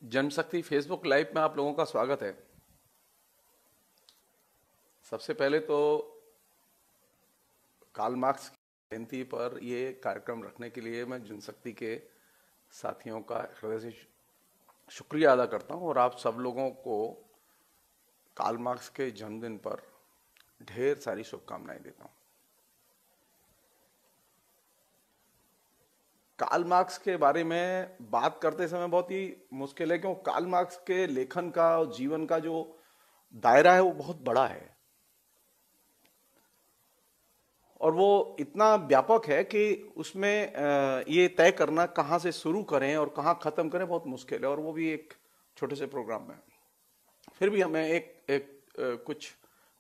जनशक्ति Facebook live में आप लोगों का स्वागत है। सबसे पहले तो कार्ल मार्क्स की जयंती पर ये कार्यक्रम रखने के लिए मैं जनशक्ति के साथियों का हृदय से शुक्रिया अदा करता हूं और आप सब लोगों को कार्ल मार्क्स के जन्मदिन पर ढेर सारी शुभकामनाएं देता हूं। कार्ल मार्क्स के बारे में बात करते समय बहुत ही मुश्किल है, क्योंकि कार्ल मार्क्स के लेखन का और जीवन का जो दायरा है वो बहुत बड़ा है और वो इतना व्यापक है कि उसमें ये तय करना कहाँ से शुरू करें और कहाँ खत्म करें बहुत मुश्किल है, और वो भी एक छोटे से प्रोग्राम में। फिर भी हमें एक कुछ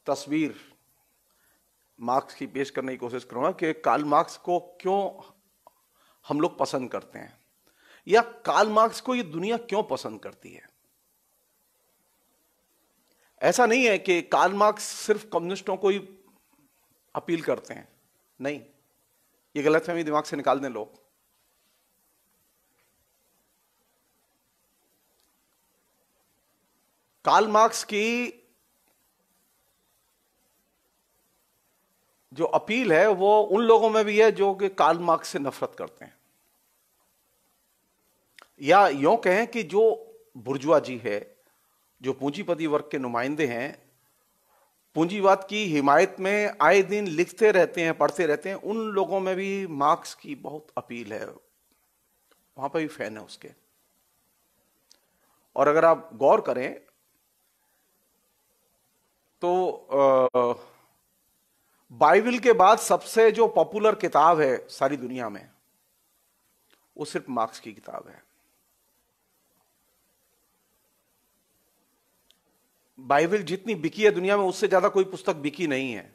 तस्वीर मार्क्स की पेश करने की कोशिश करूंगा कि कार्ल मार्क्स को क्यों हम लोग पसंद करते हैं या कार्ल मार्क्स को ये दुनिया क्यों पसंद करती है। ऐसा नहीं है कि कार्ल मार्क्स सिर्फ कम्युनिस्टों को ही अपील करते हैं, नहीं, ये गलतफहमी दिमाग से निकाल दें लोग। कार्ल मार्क्स की जो अपील है वो उन लोगों में भी है जो कि कार्ल मार्क्स से नफरत करते हैं, या यूं कहें कि जो बुर्जुआजी है, जो पूंजीपति वर्ग के नुमाइंदे हैं, पूंजीवाद की हिमायत में आए दिन लिखते रहते हैं, पढ़ते रहते हैं, उन लोगों में भी मार्क्स की बहुत अपील है, वहां पर भी फैन है उसके। और अगर आप गौर करें तो बाइबल के बाद सबसे जो पॉपुलर किताब है सारी दुनिया में वो सिर्फ मार्क्स की किताब है। बाइबल जितनी बिकी है दुनिया में उससे ज्यादा कोई पुस्तक बिकी नहीं है,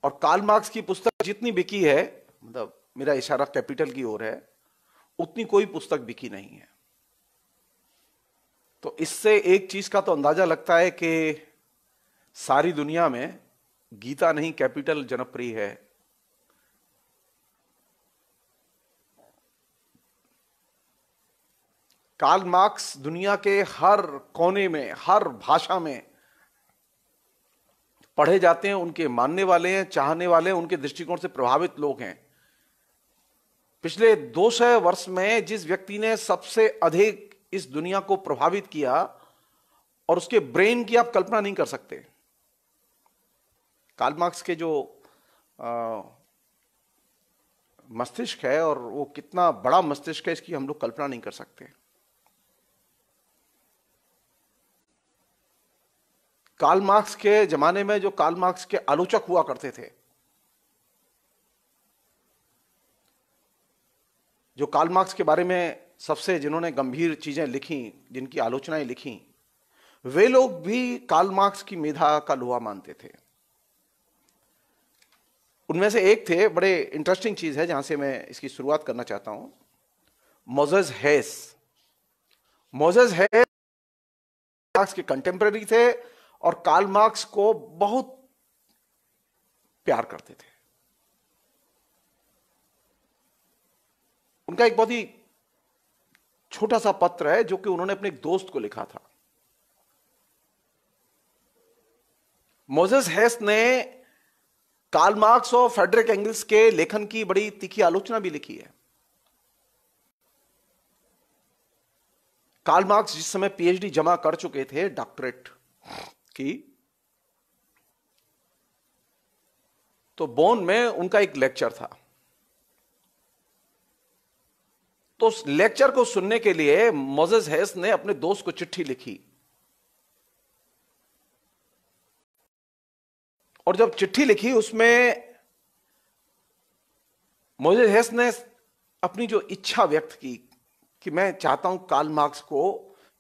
और कार्ल मार्क्स की पुस्तक जितनी बिकी है, मतलब मेरा इशारा कैपिटल की ओर है, उतनी कोई पुस्तक बिकी नहीं है। तो इससे एक चीज का तो अंदाजा लगता है कि सारी दुनिया में गीता नहीं कैपिटल जनप्रिय है। कार्ल मार्क्स दुनिया के हर कोने में, हर भाषा में पढ़े जाते हैं, उनके मानने वाले हैं, चाहने वाले हैं, उनके दृष्टिकोण से प्रभावित लोग हैं। पिछले 200 वर्ष में जिस व्यक्ति ने सबसे अधिक इस दुनिया को प्रभावित किया और उसके ब्रेन की आप कल्पना नहीं कर सकते। कार्ल मार्क्स के जो मस्तिष्क है, और वो कितना बड़ा मस्तिष्क है, इसकी हम लोग कल्पना नहीं कर सकते। कार्ल मार्क्स के जमाने में जो कार्ल मार्क्स के आलोचक हुआ करते थे, जो कार्ल मार्क्स के बारे में सबसे जिन्होंने गंभीर चीजें लिखी, जिनकी आलोचनाएं लिखी, वे लोग भी कार्ल मार्क्स की मेधा का लोहा मानते थे। उनमें से एक थे, बड़े इंटरेस्टिंग चीज है जहां से मैं इसकी शुरुआत करना चाहता हूं, मोजेस हेस। मोजेस हेस मार्क्स के कंटेम्पररी थे और कार्ल मार्क्स को बहुत प्यार करते थे। उनका एक बहुत ही छोटा सा पत्र है जो कि उन्होंने अपने एक दोस्त को लिखा था। मोजेस हेस ने कार्ल मार्क्स और फ्रेडरिक एंगल्स के लेखन की बड़ी तीखी आलोचना भी लिखी है। कार्ल मार्क्स जिस समय पीएचडी जमा कर चुके थे, डॉक्टरेट की, तो बोन में उनका एक लेक्चर था। तो उस लेक्चर को सुनने के लिए मोजेस हेस ने अपने दोस्त को चिट्ठी लिखी, और जब चिट्ठी लिखी उसमें मोजेस हेस ने अपनी जो इच्छा व्यक्त की कि मैं चाहता हूं कार्ल मार्क्स को,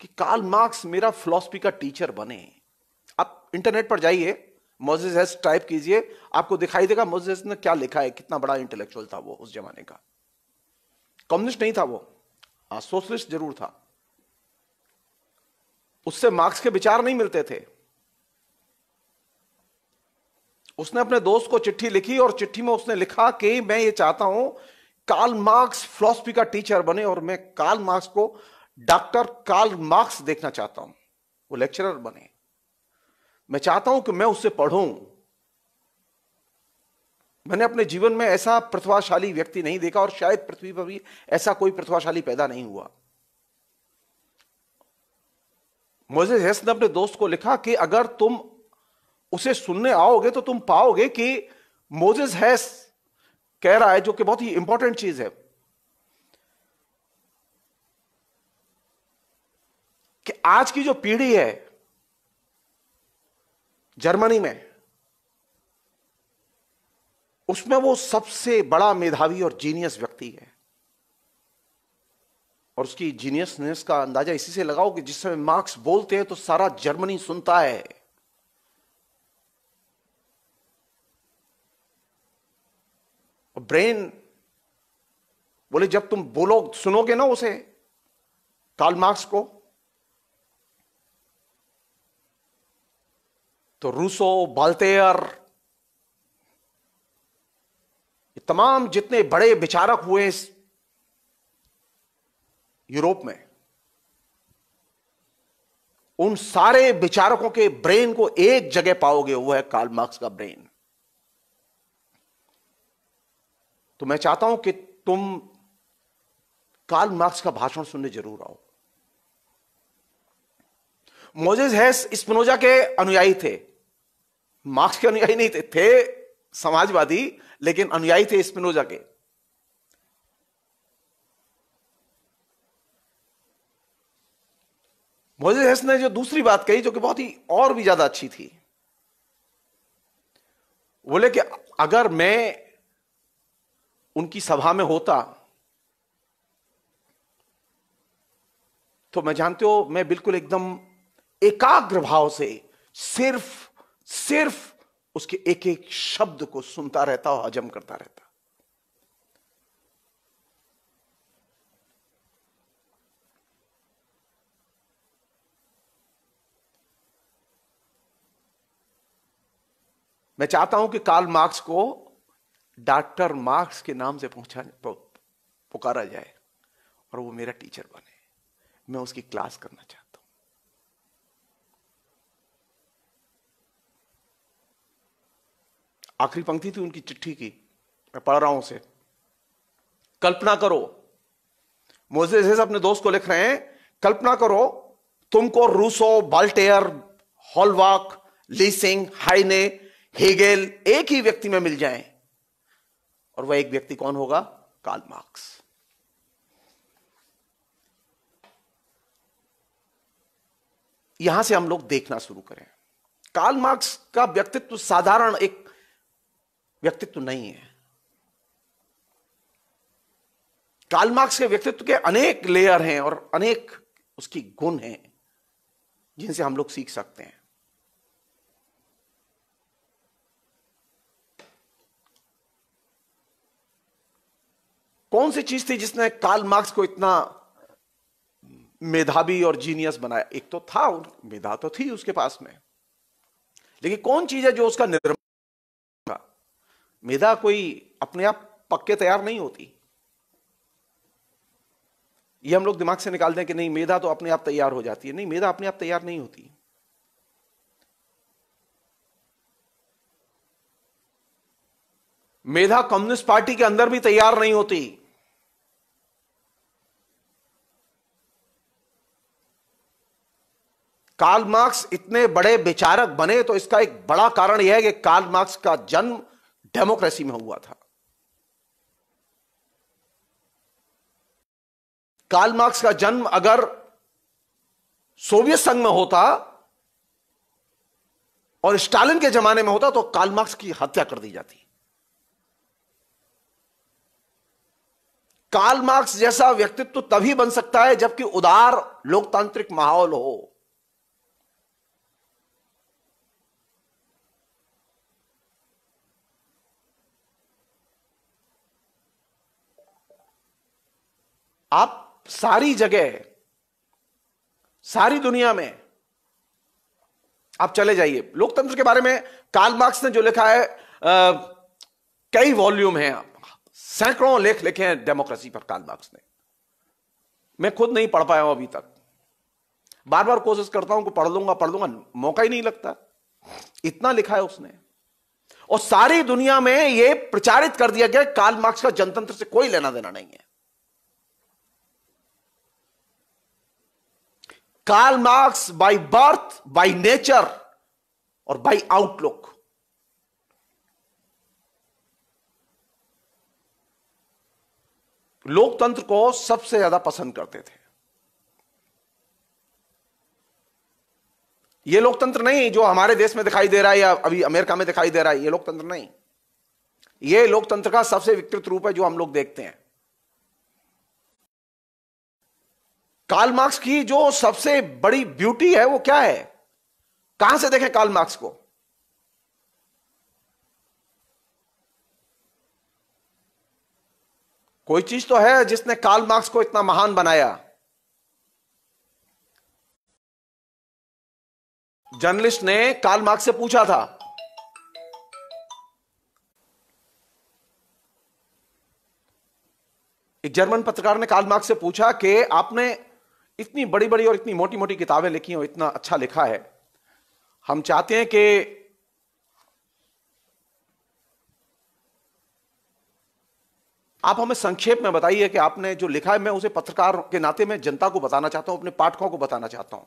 कि कार्ल मार्क्स मेरा फिलॉसफी का टीचर बने। आप इंटरनेट पर जाइए, मोजेस हेस टाइप कीजिए, आपको दिखाई देगा मोजेस हेस ने क्या लिखा है। कितना बड़ा इंटेलेक्चुअल था वो उस जमाने का। कम्युनिस्ट नहीं था वो, सोशलिस्ट जरूर था। उससे मार्क्स के विचार नहीं मिलते थे। उसने अपने दोस्त को चिट्ठी लिखी और चिट्ठी में उसने लिखा कि मैं ये चाहता हूं कार्ल मार्क्स फिलॉसफी का टीचर बने और मैं कार्ल मार्क्स को डॉक्टर कार्ल मार्क्स देखना चाहता हूं, वो लेक्चरर बने। मैं चाहता हूं कि मैं उससे पढ़ूं। मैंने अपने जीवन में ऐसा प्रतिभाशाली व्यक्ति नहीं देखा और शायद पृथ्वी पर भी ऐसा कोई प्रतिभाशाली पैदा नहीं हुआ। मोजेस हेस ने अपने दोस्त को लिखा कि अगर तुम उसे सुनने आओगे तो तुम पाओगे कि मोजेस हेस कह रहा है, जो कि बहुत ही इंपॉर्टेंट चीज है, कि आज की जो पीढ़ी है जर्मनी में, उसमें वो सबसे बड़ा मेधावी और जीनियस व्यक्ति है। और उसकी जीनियसनेस का अंदाजा इसी से लगाओ कि जिस समय मार्क्स बोलते हैं तो सारा जर्मनी सुनता है। और ब्रेन बोले, जब तुम बोलो सुनोगे ना उसे, कार्ल मार्क्स को, तो रूसो, बाल्टेयर, ये तमाम जितने बड़े विचारक हुए इस यूरोप में, उन सारे विचारकों के ब्रेन को एक जगह पाओगे, वो है कार्ल मार्क्स का ब्रेन। तो मैं चाहता हूं कि तुम कार्ल मार्क्स का भाषण सुनने जरूर आओ। मोजेस हेस स्पिनोजा के अनुयायी थे, मार्क्स के अनुयायी नहीं थे समाजवादी, लेकिन अनुयायी थे स्पिनोजा के। मोजेस हेस ने जो दूसरी बात कही, जो कि बहुत ही और भी ज्यादा अच्छी थी, बोले कि अगर मैं उनकी सभा में होता तो मैं, जानते हो, मैं बिल्कुल एकदम एकाग्र भाव से सिर्फ उसके एक एक शब्द को सुनता रहता और हजम करता रहता। मैं चाहता हूं कि कार्ल मार्क्स को डॉक्टर मार्क्स के नाम से पुकारा जाए और वो मेरा टीचर बने। मैं उसकी क्लास करना चाहता हूं। आखिरी पंक्ति थी उनकी चिट्ठी की, मैं पढ़ रहा हूं उसे। कल्पना करो, मोजेस अपने दोस्त को लिख रहे हैं, कल्पना करो तुमको रूसो, बाल्टेयर, हॉलवाक, लीसिंग, हाइने, हेगेल एक ही व्यक्ति में मिल जाएं, और वह एक व्यक्ति कौन होगा? Karl Marx. यहां से हम लोग देखना शुरू करें। कार्ल मार्क्स का व्यक्तित्व साधारण एक व्यक्तित्व नहीं है। कार्ल मार्क्स के व्यक्तित्व के अनेक लेयर हैं और अनेक उसकी गुण हैं जिनसे हम लोग सीख सकते हैं। कौन सी चीज थी जिसने कार्ल मार्क्स को इतना मेधावी और जीनियस बनाया? एक तो था, मेधा तो थी उसके पास में, लेकिन कौन चीज है जो उसका निर्माण? मेधा कोई अपने आप पक्के तैयार नहीं होती। ये हम लोग दिमाग से निकाल दें कि नहीं, मेधा तो अपने आप तैयार हो जाती है। नहीं, मेधा अपने आप तैयार नहीं होती। मेधा कम्युनिस्ट पार्टी के अंदर भी तैयार नहीं होती। कार्ल मार्क्स इतने बड़े विचारक बने तो इसका एक बड़ा कारण यह है कि कार्ल मार्क्स का जन्म डेमोक्रेसी में हुआ था। कार्ल मार्क्स का जन्म अगर सोवियत संघ में होता और स्टालिन के जमाने में होता तो कार्ल मार्क्स की हत्या कर दी जाती। कार्ल मार्क्स जैसा व्यक्तित्व तभी बन सकता है जबकि उदार लोकतांत्रिक माहौल हो। आप सारी जगह, सारी दुनिया में आप चले जाइए, लोकतंत्र के बारे में कार्ल मार्क्स ने जो लिखा है, कई वॉल्यूम हैं, सैकड़ों लेख लिखे हैं डेमोक्रेसी पर कार्ल मार्क्स ने। मैं खुद नहीं पढ़ पाया हूं अभी तक। बार बार कोशिश करता हूं कि पढ़ लूंगा, मौका ही नहीं लगता। इतना लिखा है उसने, और सारी दुनिया में यह प्रचारित कर दिया गया कार्ल मार्क्स का जनतंत्र से कोई लेना देना नहीं है। Karl Marx by birth, by nature और बाय आउटलुक लोकतंत्र को सबसे ज्यादा पसंद करते थे। यह लोकतंत्र नहीं जो हमारे देश में दिखाई दे रहा है या अभी अमेरिका में दिखाई दे रहा है, यह लोकतंत्र नहीं। यह लोकतंत्र का सबसे विकृत रूप है जो हम लोग देखते हैं। कार्ल मार्क्स की जो सबसे बड़ी ब्यूटी है वो क्या है? कहां से देखें कार्ल मार्क्स को? कोई चीज तो है जिसने कार्ल मार्क्स को इतना महान बनाया। जर्नलिस्ट ने कार्ल मार्क्स से पूछा था, एक जर्मन पत्रकार ने कार्ल मार्क्स से पूछा कि आपने इतनी बड़ी बड़ी और इतनी मोटी मोटी किताबें लिखी और इतना अच्छा लिखा है, हम चाहते हैं कि आप हमें संक्षेप में बताइए कि आपने जो लिखा है, मैं उसे पत्रकार के नाते में जनता को बताना चाहता हूं, अपने पाठकों को बताना चाहता हूं।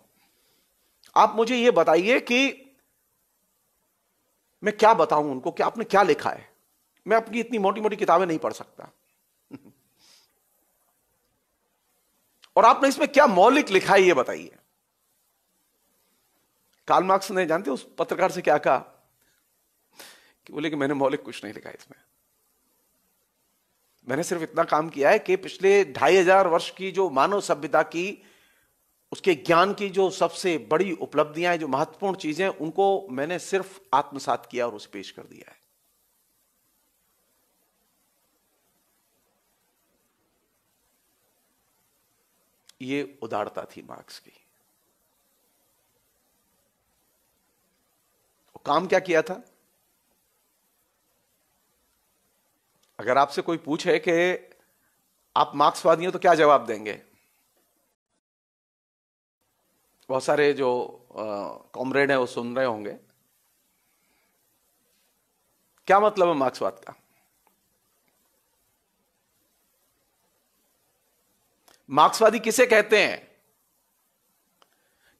आप मुझे यह बताइए कि मैं क्या बताऊं उनको कि आपने क्या लिखा है। मैं आपकी इतनी मोटी मोटी किताबें नहीं पढ़ सकता। और आपने इसमें क्या मौलिक लिखा है, यह बताइए। कार्ल मार्क्स ने जानते उस पत्रकार से क्या कहा? कि बोले कि मैंने मौलिक कुछ नहीं लिखा इसमें, मैंने सिर्फ इतना काम किया है कि पिछले 2500 वर्ष की जो मानव सभ्यता की, उसके ज्ञान की जो सबसे बड़ी उपलब्धियां हैं, जो महत्वपूर्ण चीजें, उनको मैंने सिर्फ आत्मसात किया और उसे पेश कर दिया है। ये उदारता थी मार्क्स की। काम क्या किया था? अगर आपसे कोई पूछे कि आप मार्क्सवादी हो तो क्या जवाब देंगे? बहुत सारे जो कॉमरेड हैं वो सुन रहे होंगे। क्या मतलब है मार्क्सवाद का? मार्क्सवादी किसे कहते हैं?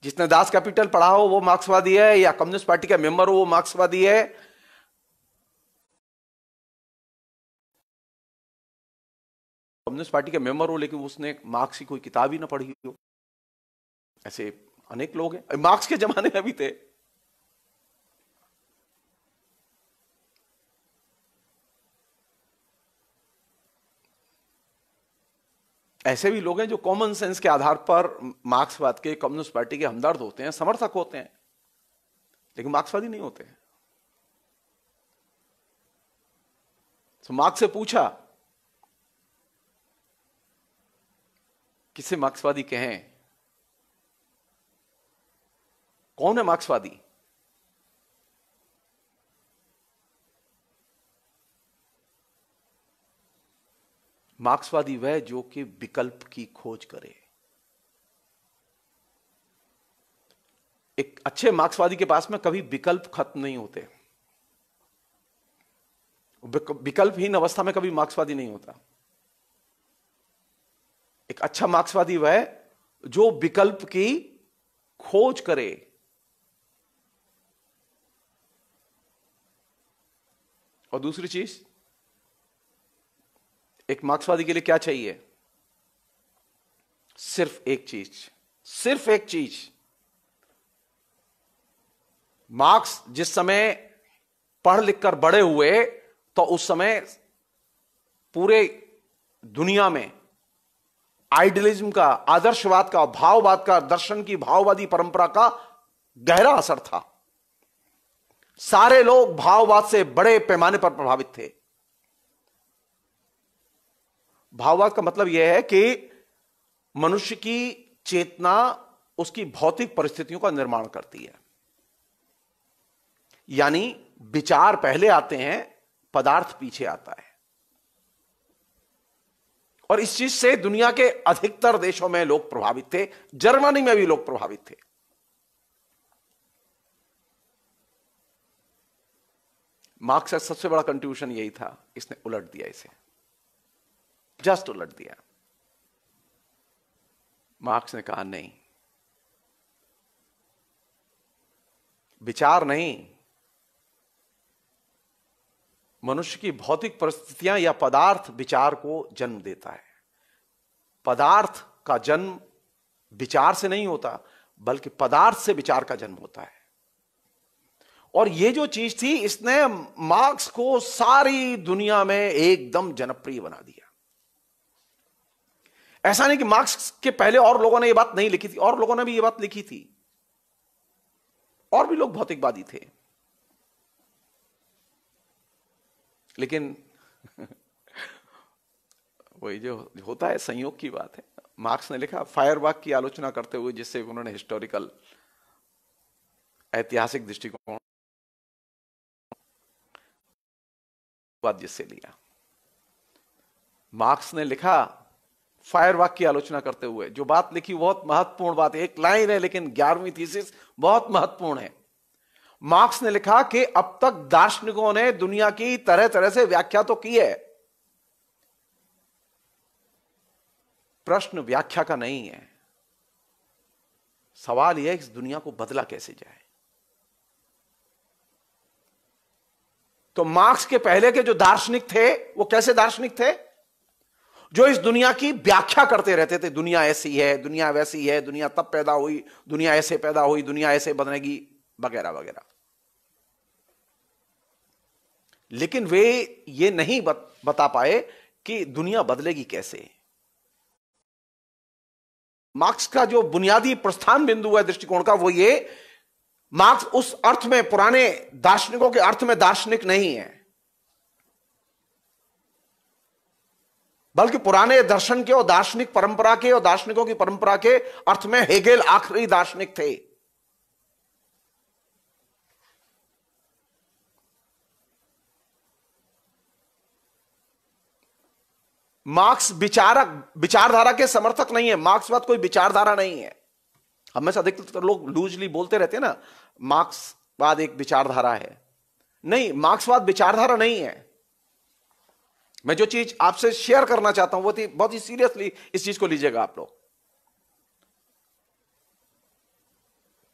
जिसने दास कैपिटल पढ़ा हो वो मार्क्सवादी है, या कम्युनिस्ट पार्टी का मेंबर हो वो मार्क्सवादी है? कम्युनिस्ट पार्टी का मेंबर हो लेकिन उसने मार्क्स की कोई किताब ही ना पढ़ी हो, ऐसे अनेक लोग हैं। मार्क्स के जमाने में भी थे। ऐसे भी लोग हैं जो कॉमन सेंस के आधार पर मार्क्सवाद के, कम्युनिस्ट पार्टी के हमदर्द होते हैं, समर्थक होते हैं, लेकिन मार्क्सवादी नहीं होते हैं। तो मार्क्स से पूछा किसे मार्क्सवादी कहें? कौन है मार्क्सवादी? मार्क्सवादी वह जो कि विकल्प की खोज करे। एक अच्छे मार्क्सवादी के पास में कभी विकल्प खत्म नहीं होते। विकल्पहीन अवस्था में कभी मार्क्सवादी नहीं होता। एक अच्छा मार्क्सवादी वह जो विकल्प की खोज करे। और दूसरी चीज, एक मार्क्सवादी के लिए क्या चाहिए? सिर्फ एक चीज, सिर्फ एक चीज। मार्क्स जिस समय पढ़ लिख कर बड़े हुए तो उस समय पूरे दुनिया में आइडियलिज्म का, आदर्शवाद का, भाववाद का, दर्शन की भाववादी परंपरा का गहरा असर था। सारे लोग भाववाद से बड़े पैमाने पर प्रभावित थे। भाववाद का मतलब यह है कि मनुष्य की चेतना उसकी भौतिक परिस्थितियों का निर्माण करती है, यानी विचार पहले आते हैं, पदार्थ पीछे आता है। और इस चीज से दुनिया के अधिकतर देशों में लोग प्रभावित थे, जर्मनी में भी लोग प्रभावित थे। मार्क्स का सबसे बड़ा कंट्रीब्यूशन यही था, इसने उलट दिया, इसे जस्ट उलट दिया। मार्क्स ने कहा नहीं, विचार नहीं, मनुष्य की भौतिक परिस्थितियां या पदार्थ विचार को जन्म देता है। पदार्थ का जन्म विचार से नहीं होता, बल्कि पदार्थ से विचार का जन्म होता है। और ये जो चीज थी, इसने मार्क्स को सारी दुनिया में एकदम जनप्रिय बना दिया। ऐसा नहीं कि मार्क्स के पहले और लोगों ने ये बात नहीं लिखी थी, और लोगों ने भी ये बात लिखी थी, और भी लोग भौतिकवादी थे, लेकिन वही जो होता है, संयोग की बात है। मार्क्स ने लिखा फायरबाग की आलोचना करते हुए, जिससे उन्होंने हिस्टोरिकल, ऐतिहासिक दृष्टिकोण बात जिससे लिया। मार्क्स ने लिखा फायरबाग की आलोचना करते हुए, जो बात लिखी बहुत महत्वपूर्ण बात है, एक लाइन है लेकिन 11वीं थीसिस बहुत महत्वपूर्ण है। मार्क्स ने लिखा कि अब तक दार्शनिकों ने दुनिया की तरह तरह से व्याख्या तो की है, प्रश्न व्याख्या का नहीं है, सवाल यह है इस दुनिया को बदला कैसे जाए। तो मार्क्स के पहले के जो दार्शनिक थे, वो कैसे दार्शनिक थे? जो इस दुनिया की व्याख्या करते रहते थे, दुनिया ऐसी है, दुनिया वैसी है, दुनिया तब पैदा हुई, दुनिया ऐसे पैदा हुई, दुनिया ऐसे बदलेगी, वगैरह वगैरह। लेकिन वे ये नहीं बता पाए कि दुनिया बदलेगी कैसे। मार्क्स का जो बुनियादी प्रस्थान बिंदु है दृष्टिकोण का, वो ये, मार्क्स उस अर्थ में, पुराने दार्शनिकों के अर्थ में दार्शनिक नहीं है, बल्कि पुराने दर्शन के और दार्शनिक परंपरा के और दार्शनिकों की परंपरा के अर्थ में हेगेल आखिरी दार्शनिक थे। मार्क्स विचारधारा के समर्थक नहीं है। मार्क्सवाद कोई विचारधारा नहीं है। हम में से अधिकतर लोग लूजली बोलते रहते हैं ना, मार्क्सवाद एक विचारधारा है। नहीं, मार्क्सवाद विचारधारा नहीं है। मैं जो चीज आपसे शेयर करना चाहता हूं, वो थी, बहुत ही सीरियसली इस चीज को लीजिएगा आप लोग।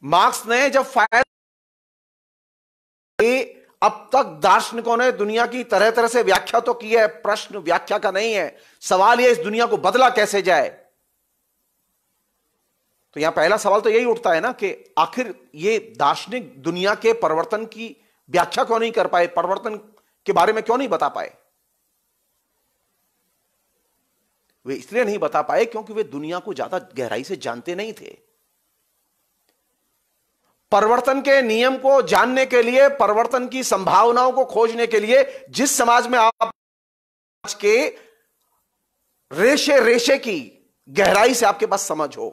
मार्क्स ने जब अब तक दार्शनिकों ने दुनिया की तरह तरह से व्याख्या तो की है, प्रश्न व्याख्या का नहीं है, सवाल यह इस दुनिया को बदला कैसे जाए। तो यहां पहला सवाल तो यही उठता है ना कि आखिर ये दार्शनिक दुनिया के परिवर्तन की व्याख्या क्यों नहीं कर पाए, परिवर्तन के बारे में क्यों नहीं बता पाए। वे इसलिए नहीं बता पाए क्योंकि वे दुनिया को ज्यादा गहराई से जानते नहीं थे। परिवर्तन के नियम को जानने के लिए, परिवर्तन की संभावनाओं को खोजने के लिए, जिस समाज में आप के रेशे रेशे की गहराई से आपके पास समझ हो,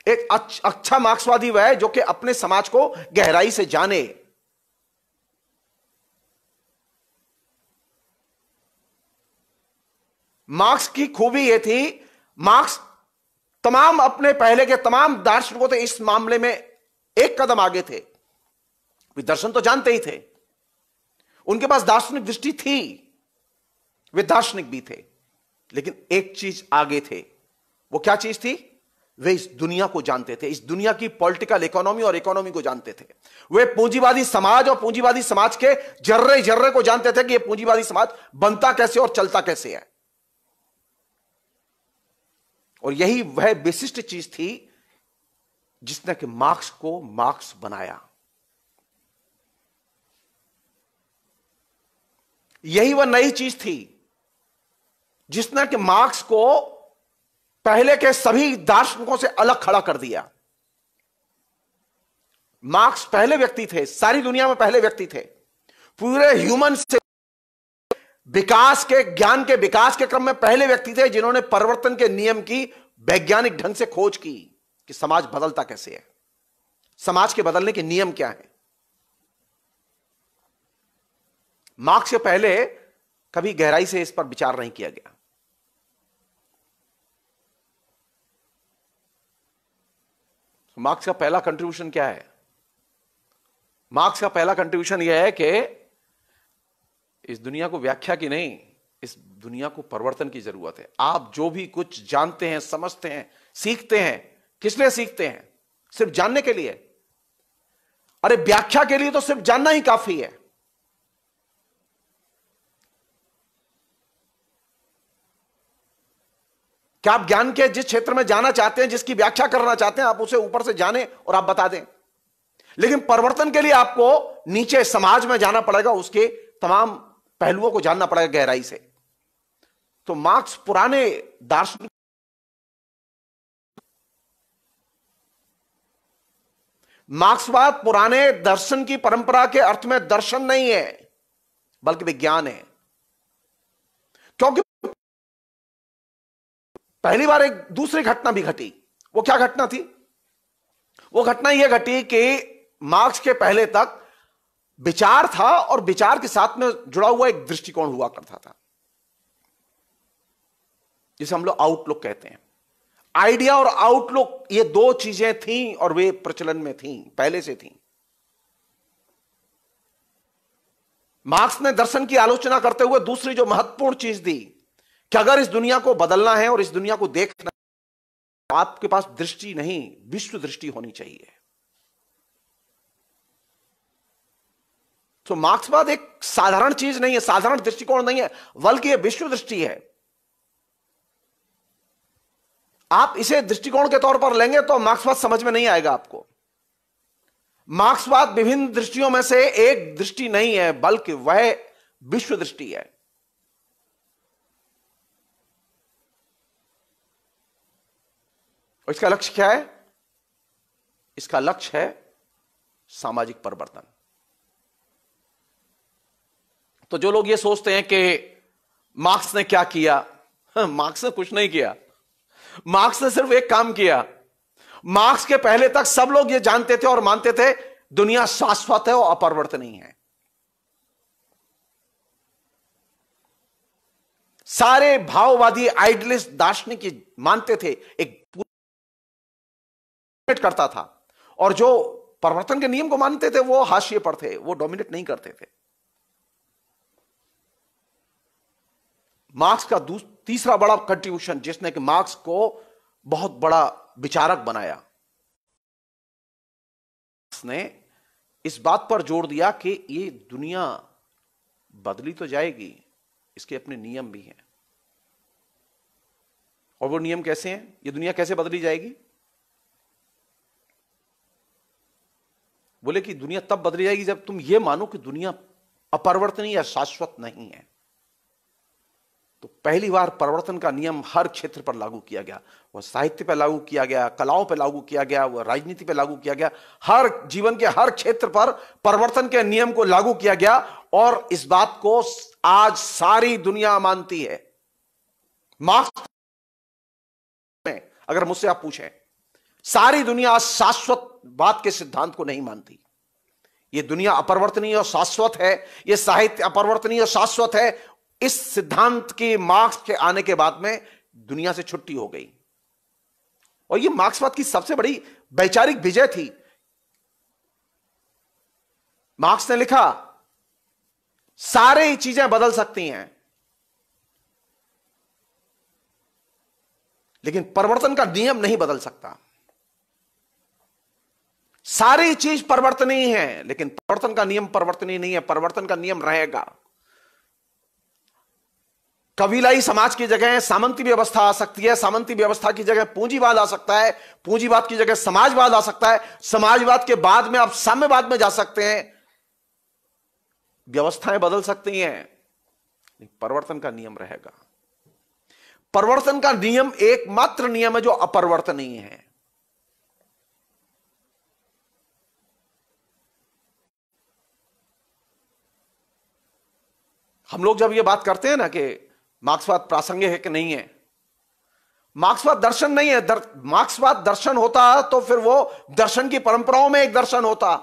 एक अच्छा मार्क्सवादी वह है जो कि अपने समाज को गहराई से जाने। मार्क्स की खूबी यह थी, मार्क्स तमाम अपने पहले के तमाम दार्शनिकों थे इस मामले में एक कदम आगे थे। वे दर्शन तो जानते ही थे, उनके पास दार्शनिक दृष्टि थी, वे दार्शनिक भी थे, लेकिन एक चीज आगे थे। वो क्या चीज थी? वे इस दुनिया को जानते थे, इस दुनिया की पॉलिटिकल इकोनॉमी और इकोनॉमी को जानते थे। वे पूंजीवादी समाज और पूंजीवादी समाज के जर्रे जर्रे को जानते थे कि यह पूंजीवादी समाज बनता कैसे और चलता कैसे है। और यही वह विशिष्ट चीज थी जिसने कि मार्क्स को मार्क्स बनाया। यही वह नई चीज थी जिसने कि मार्क्स को पहले के सभी दार्शनिकों से अलग खड़ा कर दिया। मार्क्स पहले व्यक्ति थे, सारी दुनिया में पहले व्यक्ति थे, पूरे ह्यूमन से विकास के, ज्ञान के विकास के क्रम में पहले व्यक्ति थे जिन्होंने परिवर्तन के नियम की वैज्ञानिक ढंग से खोज की कि समाज बदलता कैसे है, समाज के बदलने के नियम क्या है। मार्क्स से पहले कभी गहराई से इस पर विचार नहीं किया गया। मार्क्स का पहला कंट्रीब्यूशन क्या है? मार्क्स का पहला कंट्रीब्यूशन यह है कि इस दुनिया को व्याख्या की नहीं, इस दुनिया को परिवर्तन की जरूरत है। आप जो भी कुछ जानते हैं, समझते हैं, सीखते हैं, किस लिए सीखते हैं? सिर्फ जानने के लिए? अरे व्याख्या के लिए तो सिर्फ जानना ही काफी है। क्या आप ज्ञान के जिस क्षेत्र में जाना चाहते हैं, जिसकी व्याख्या करना चाहते हैं, आप उसे ऊपर से जाने और आप बता दें? लेकिन परिवर्तन के लिए आपको नीचे समाज में जाना पड़ेगा, उसके तमाम पहलुओं को जानना पड़ेगा गहराई से। तो मार्क्स पुराने दार्शनिक, मार्क्सवाद पुराने दर्शन की परंपरा के अर्थ में दर्शन नहीं है, बल्कि विज्ञान है। क्योंकि पहली बार एक दूसरी घटना भी घटी। वो क्या घटना थी? वो घटना यह घटी कि मार्क्स के पहले तक विचार था और विचार के साथ में जुड़ा हुआ एक दृष्टिकोण हुआ करता था, जिसे हम लोग आउटलुक कहते हैं। आइडिया और आउटलुक, ये दो चीजें थीं और वे प्रचलन में थीं, पहले से थीं। मार्क्स ने दर्शन की आलोचना करते हुए दूसरी जो महत्वपूर्ण चीज दी कि अगर इस दुनिया को बदलना है और इस दुनिया को देखना, आपके पास दृष्टि नहीं, विश्व दृष्टि होनी चाहिए। तो मार्क्सवाद एक साधारण चीज नहीं है, साधारण दृष्टिकोण नहीं है, बल्कि यह विश्व दृष्टि है। आप इसे दृष्टिकोण के तौर पर लेंगे तो मार्क्सवाद समझ में नहीं आएगा आपको। मार्क्सवाद विभिन्न दृष्टियों में से एक दृष्टि नहीं है, बल्कि वह विश्व दृष्टि है। और इसका लक्ष्य क्या है? इसका लक्ष्य है सामाजिक परिवर्तन। तो जो लोग ये सोचते हैं कि मार्क्स ने क्या किया, मार्क्स ने कुछ नहीं किया। मार्क्स ने सिर्फ एक काम किया। मार्क्स के पहले तक सब लोग ये जानते थे और मानते थे दुनिया शाश्वत है और अपरिवर्तनीय है। सारे भाववादी आइडियलिस्ट दार्शनिक मानते थे, एक करता था, और जो परिवर्तन के नियम को मानते थे वो हाशिए पर थे, वो डोमिनेट नहीं करते थे। मार्क्स का तीसरा बड़ा कंट्रीब्यूशन, जिसने कि मार्क्स को बहुत बड़ा विचारक बनाया, उसने इस बात पर जोर दिया कि ये दुनिया बदली तो जाएगी, इसके अपने नियम भी हैं। और वो नियम कैसे हैं? ये दुनिया कैसे बदली जाएगी? बोले कि दुनिया तब बदली जाएगी जब तुम ये मानो कि दुनिया अपरिवर्तनीय या शाश्वत नहीं है। तो पहली बार परिवर्तन का नियम हर क्षेत्र पर लागू किया गया। वह साहित्य पर लागू किया गया, कलाओं पर लागू किया गया, वह राजनीति पर लागू किया गया। हर जीवन के हर क्षेत्र पर परिवर्तन के नियम को लागू किया गया, और इस बात को आज सारी दुनिया मानती है। मार्क्स में अगर मुझसे आप पूछें, सारी दुनिया शाश्वतवाद के सिद्धांत को नहीं मानती। यह दुनिया अपरिवर्तनीय और शाश्वत है, यह साहित्य अपरिवर्तनीय और शाश्वत है। इस सिद्धांत के मार्क्स के आने के बाद में दुनिया से छुट्टी हो गई, और यह मार्क्सवाद की सबसे बड़ी वैचारिक विजय थी। मार्क्स ने लिखा, सारी चीजें बदल सकती हैं, लेकिन परिवर्तन का नियम नहीं बदल सकता। सारी चीज परिवर्तनीय है, लेकिन परिवर्तन का नियम परिवर्तनीय नहीं है। परिवर्तन का नियम रहेगा। कबीलाई समाज की जगह सामंती व्यवस्था आ सकती है, सामंती व्यवस्था की जगह पूंजीवाद आ सकता है, पूंजीवाद की जगह समाजवाद आ सकता है, समाजवाद के बाद में आप साम्यवाद में जा सकते हैं। व्यवस्थाएं बदल सकती हैं, परिवर्तन का नियम रहेगा। परिवर्तन का नियम एकमात्र नियम है जो अपरिवर्तनीय है। हम लोग जब ये बात करते हैं ना कि मार्क्सवाद प्रासंगिक है कि नहीं है, मार्क्सवाद दर्शन नहीं है। मार्क्सवाद दर्शन होता तो फिर वो दर्शन की परंपराओं में एक दर्शन होता।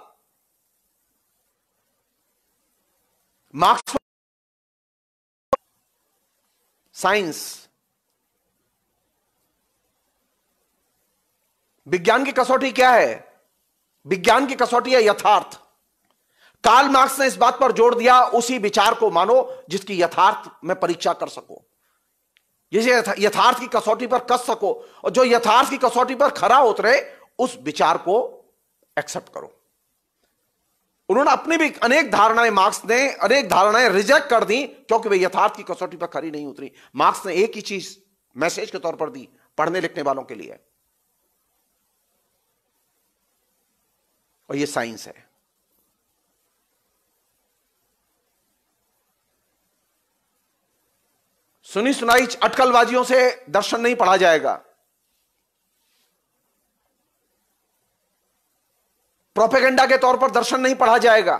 मार्क्सवाद साइंस, विज्ञान की कसौटी क्या है? विज्ञान की कसौटी है यथार्थ। कार्ल मार्क्स ने इस बात पर जोर दिया, उसी विचार को मानो जिसकी यथार्थ में परीक्षा कर सको, जिसे यथार्थ की कसौटी पर कस सको, और जो यथार्थ की कसौटी पर खरा उतरे उस विचार को एक्सेप्ट करो। उन्होंने अपनी भी अनेक धारणाएं, मार्क्स ने अनेक धारणाएं रिजेक्ट कर दी क्योंकि वे यथार्थ की कसौटी पर खरी नहीं उतरी। मार्क्स ने एक ही चीज मैसेज के तौर पर दी पढ़ने लिखने वालों के लिए, और यह साइंस है। सुनी सुनाई अटकलबाजियों से दर्शन नहीं पढ़ा जाएगा, प्रोपेगेंडा के तौर पर दर्शन नहीं पढ़ा जाएगा।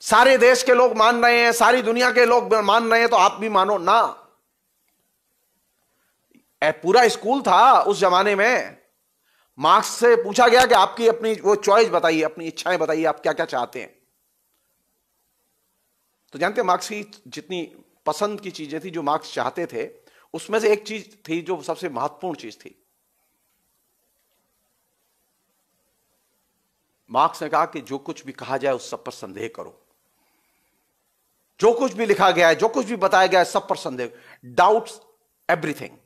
सारे देश के लोग मान रहे हैं, सारी दुनिया के लोग मान रहे हैं, तो आप भी मानो ना। पूरा स्कूल था उस जमाने में। मार्क्स से पूछा गया कि आपकी अपनी वो चॉइस बताइए, अपनी इच्छाएं बताइए, आप क्या क्या चाहते हैं। तो जानते हैं मार्क्स की जितनी पसंद की चीजें थी, जो मार्क्स चाहते थे, उसमें से एक चीज थी जो सबसे महत्वपूर्ण चीज थी। मार्क्स ने कहा कि जो कुछ भी कहा जाए उस सब पर संदेह करो, जो कुछ भी लिखा गया है, जो कुछ भी बताया गया है, सब पर संदेह, डाउट्स एवरीथिंग।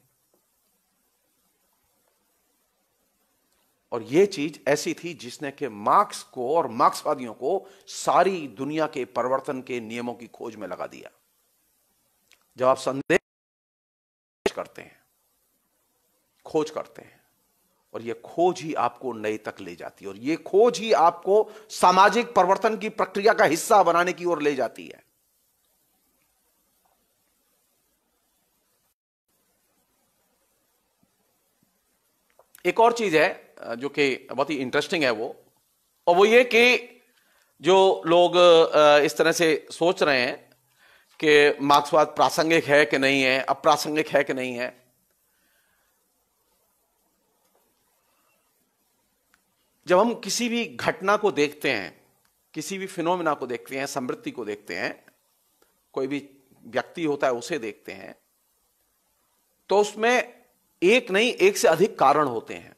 और यह चीज ऐसी थी जिसने कि मार्क्स को और मार्क्सवादियों को सारी दुनिया के परिवर्तन के नियमों की खोज में लगा दिया। जब आप संदेह करते हैं, खोज करते हैं, और यह खोज ही आपको नए तक ले जाती है, और यह खोज ही आपको सामाजिक परिवर्तन की प्रक्रिया का हिस्सा बनाने की ओर ले जाती है। एक और चीज है जो कि बहुत ही इंटरेस्टिंग है और वो ये कि जो लोग इस तरह से सोच रहे हैं कि मार्क्सवाद प्रासंगिक है कि नहीं है, अप्रासंगिक है कि नहीं है, जब हम किसी भी घटना को देखते हैं, किसी भी फिनोमिना को देखते हैं, समृद्धि को देखते हैं, कोई भी व्यक्ति होता है उसे देखते हैं, तो उसमें एक नहीं, एक से अधिक कारण होते हैं।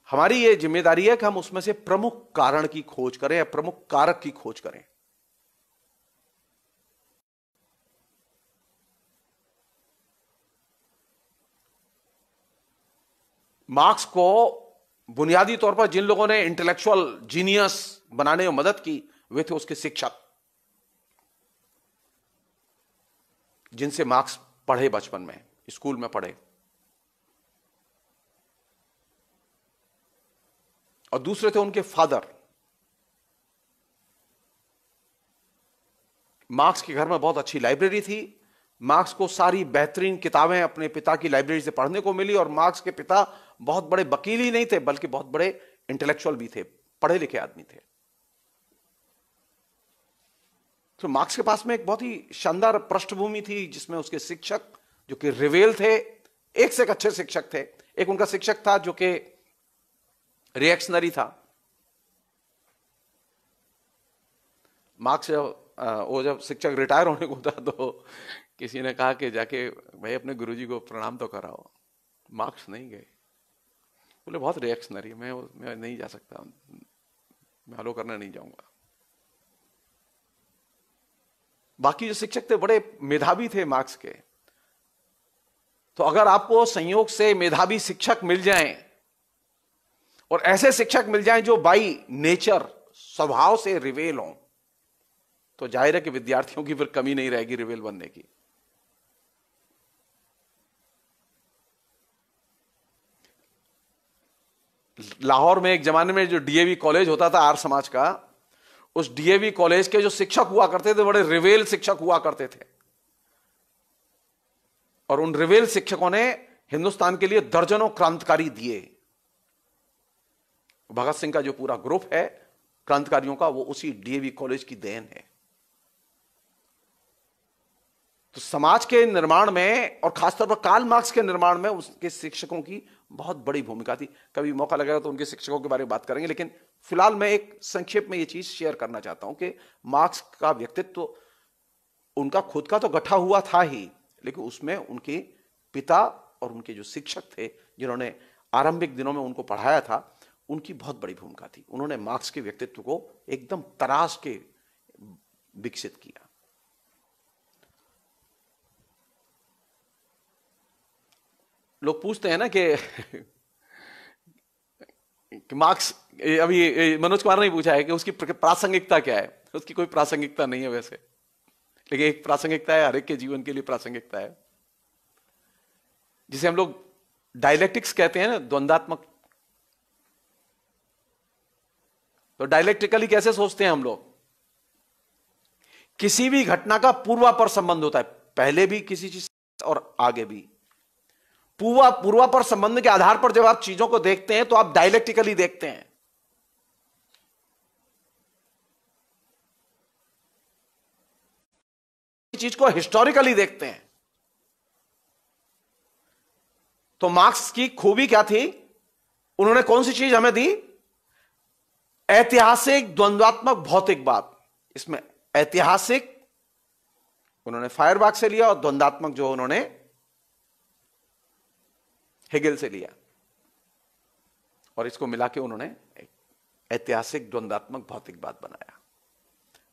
हमारी यह जिम्मेदारी है कि हम उसमें से प्रमुख कारण की खोज करें या प्रमुख कारक की खोज करें। मार्क्स को बुनियादी तौर पर जिन लोगों ने इंटेलेक्चुअल जीनियस बनाने में मदद की, वे थे उसके शिक्षक, जिनसे मार्क्स पढ़े, बचपन में स्कूल में पढ़े। और दूसरे थे उनके फादर। मार्क्स के घर में बहुत अच्छी लाइब्रेरी थी। मार्क्स को सारी बेहतरीन किताबें अपने पिता की लाइब्रेरी से पढ़ने को मिली, और मार्क्स के पिता बहुत बड़े वकील ही नहीं थे, बल्कि बहुत बड़े इंटेलेक्चुअल भी थे, पढ़े लिखे आदमी थे। तो मार्क्स के पास में एक बहुत ही शानदार पृष्ठभूमि थी, जिसमें उसके शिक्षक जो कि रिवेल थे, एक से एक अच्छे शिक्षक थे। एक उनका शिक्षक था जो कि रिएक्शनरी था। मार्क्स वो जब शिक्षक रिटायर होने को था, तो किसी ने कहा कि जाके भाई अपने गुरुजी को प्रणाम तो कराओ। मार्क्स नहीं गए, बोले बहुत रिएक्शनरी, मैं नहीं जा सकता, मैं हलो करने नहीं जाऊंगा। बाकी जो शिक्षक थे बड़े मेधावी थे मार्क्स के। तो अगर आपको संयोग से मेधावी शिक्षक मिल जाएं, और ऐसे शिक्षक मिल जाएं जो बाई नेचर, स्वभाव से रिवेल हों, तो जाहिर है कि विद्यार्थियों की फिर कमी नहीं रहेगी रिवेल बनने की। लाहौर में एक जमाने में जो डीएवी कॉलेज होता था आर्य समाज का, उस डीएवी कॉलेज के जो शिक्षक हुआ करते थे, बड़े रिवेल शिक्षक हुआ करते थे। और उन रिवेल शिक्षकों ने हिंदुस्तान के लिए दर्जनों क्रांतिकारी दिए। भगत सिंह का जो पूरा ग्रुप है क्रांतिकारियों का, वो उसी डीएवी कॉलेज की देन है। तो समाज के निर्माण में, और खासतौर पर कार्ल मार्क्स के निर्माण में, उसके शिक्षकों की बहुत बड़ी भूमिका थी। कभी मौका लगेगा तो उनके शिक्षकों के बारे में बात करेंगे, लेकिन फिलहाल मैं एक संक्षेप में ये चीज शेयर करना चाहता हूं कि मार्क्स का व्यक्तित्व उनका खुद का तो गठा हुआ था ही, लेकिन उसमें उनके पिता और उनके जो शिक्षक थे जिन्होंने आरंभिक दिनों में उनको पढ़ाया था, उनकी बहुत बड़ी भूमिका थी। उन्होंने मार्क्स के व्यक्तित्व को एकदम तराश के विकसित किया। लोग पूछते हैं ना कि मार्क्स, अभी मनोज कुमार ने पूछा है कि उसकी प्रासंगिकता क्या है। उसकी कोई प्रासंगिकता नहीं है वैसे, लेकिन एक प्रासंगिकता है, हर एक के जीवन के लिए प्रासंगिकता है, जिसे हम लोग डायलेक्टिक्स कहते हैं ना, द्वंद्वात्मक। तो डायलेक्टिकली कैसे सोचते हैं हम लोग? किसी भी घटना का पूर्वापर संबंध होता है, पहले भी किसी चीज और आगे भी। पूर्वापर संबंध के आधार पर जब आप चीजों को देखते हैं तो आप डायलेक्टिकली देखते हैं। चीज को हिस्टोरिकली देखते हैं। तो मार्क्स की खूबी क्या थी? उन्होंने कौन सी चीज हमें दी? ऐतिहासिक द्वंद्वात्मक भौतिकवाद। इसमें ऐतिहासिक उन्होंने फायरबाख से लिया और द्वंद्वात्मक जो उन्होंने हेगेल से लिया, और इसको मिला के उन्होंने एक ऐतिहासिक द्वंद्वात्मक भौतिकवाद बनाया।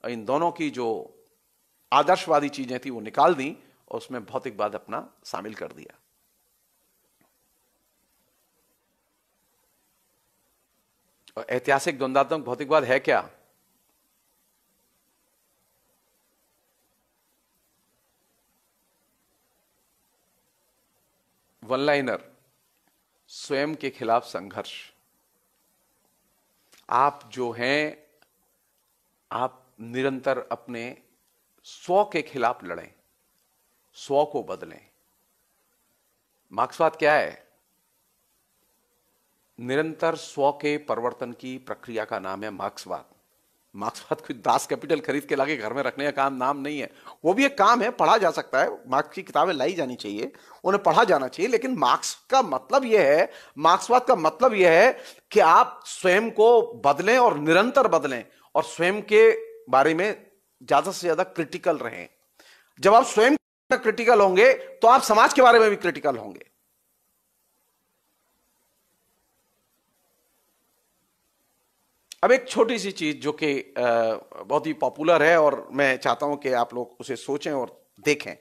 और इन दोनों की जो आदर्शवादी चीजें थी वो निकाल दी और उसमें भौतिकवाद अपना शामिल कर दिया। और ऐतिहासिक द्वंद्वात्मक भौतिकवाद है क्या? वन लाइनर, स्वयं के खिलाफ संघर्ष। आप जो हैं, आप निरंतर अपने स्व के खिलाफ लड़ें, स्व को बदलें। मार्क्सवाद क्या है? निरंतर स्व के परिवर्तन की प्रक्रिया का नाम है मार्क्सवाद। मार्क्सवाद कोई दास कैपिटल खरीद के लाके घर में रखने का काम नाम नहीं है। वो भी एक काम है, पढ़ा जा सकता है, मार्क्स की किताबें लाई जानी चाहिए, उन्हें पढ़ा जाना चाहिए। लेकिन मार्क्स का मतलब यह है, मार्क्सवाद का मतलब यह है कि आप स्वयं को बदलें और निरंतर बदलें, और स्वयं के बारे में ज्यादा से ज्यादा क्रिटिकल रहें। जब आप स्वयं क्रिटिकल होंगे तो आप समाज के बारे में भी क्रिटिकल होंगे। अब एक छोटी सी चीज जो कि बहुत ही पॉपुलर है और मैं चाहता हूं कि आप लोग उसे सोचें और देखें।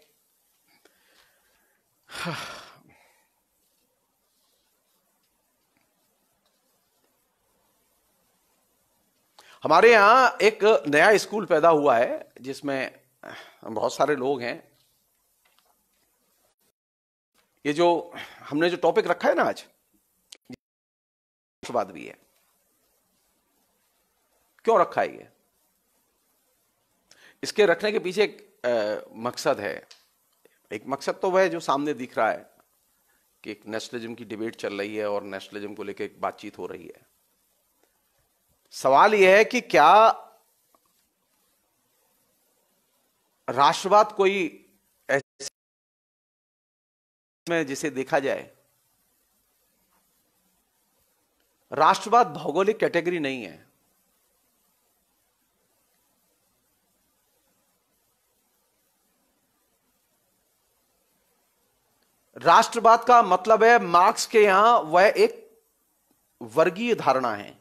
हमारे यहां एक नया स्कूल पैदा हुआ है जिसमें बहुत सारे लोग हैं। ये जो हमने जो टॉपिक रखा है ना आज, बात भी है। क्यों रखा है ये? इसके रखने के पीछे एक मकसद है। एक मकसद तो वह है जो सामने दिख रहा है कि एक नेशनलिज्म की डिबेट चल रही है और नेशनलिज्म को लेकर एक बातचीत हो रही है। सवाल यह है कि क्या राष्ट्रवाद कोई ऐसे में जिसे देखा जाए? राष्ट्रवाद भौगोलिक कैटेगरी नहीं है। राष्ट्रवाद का मतलब है, मार्क्स के यहां वह एक वर्गीय धारणा है।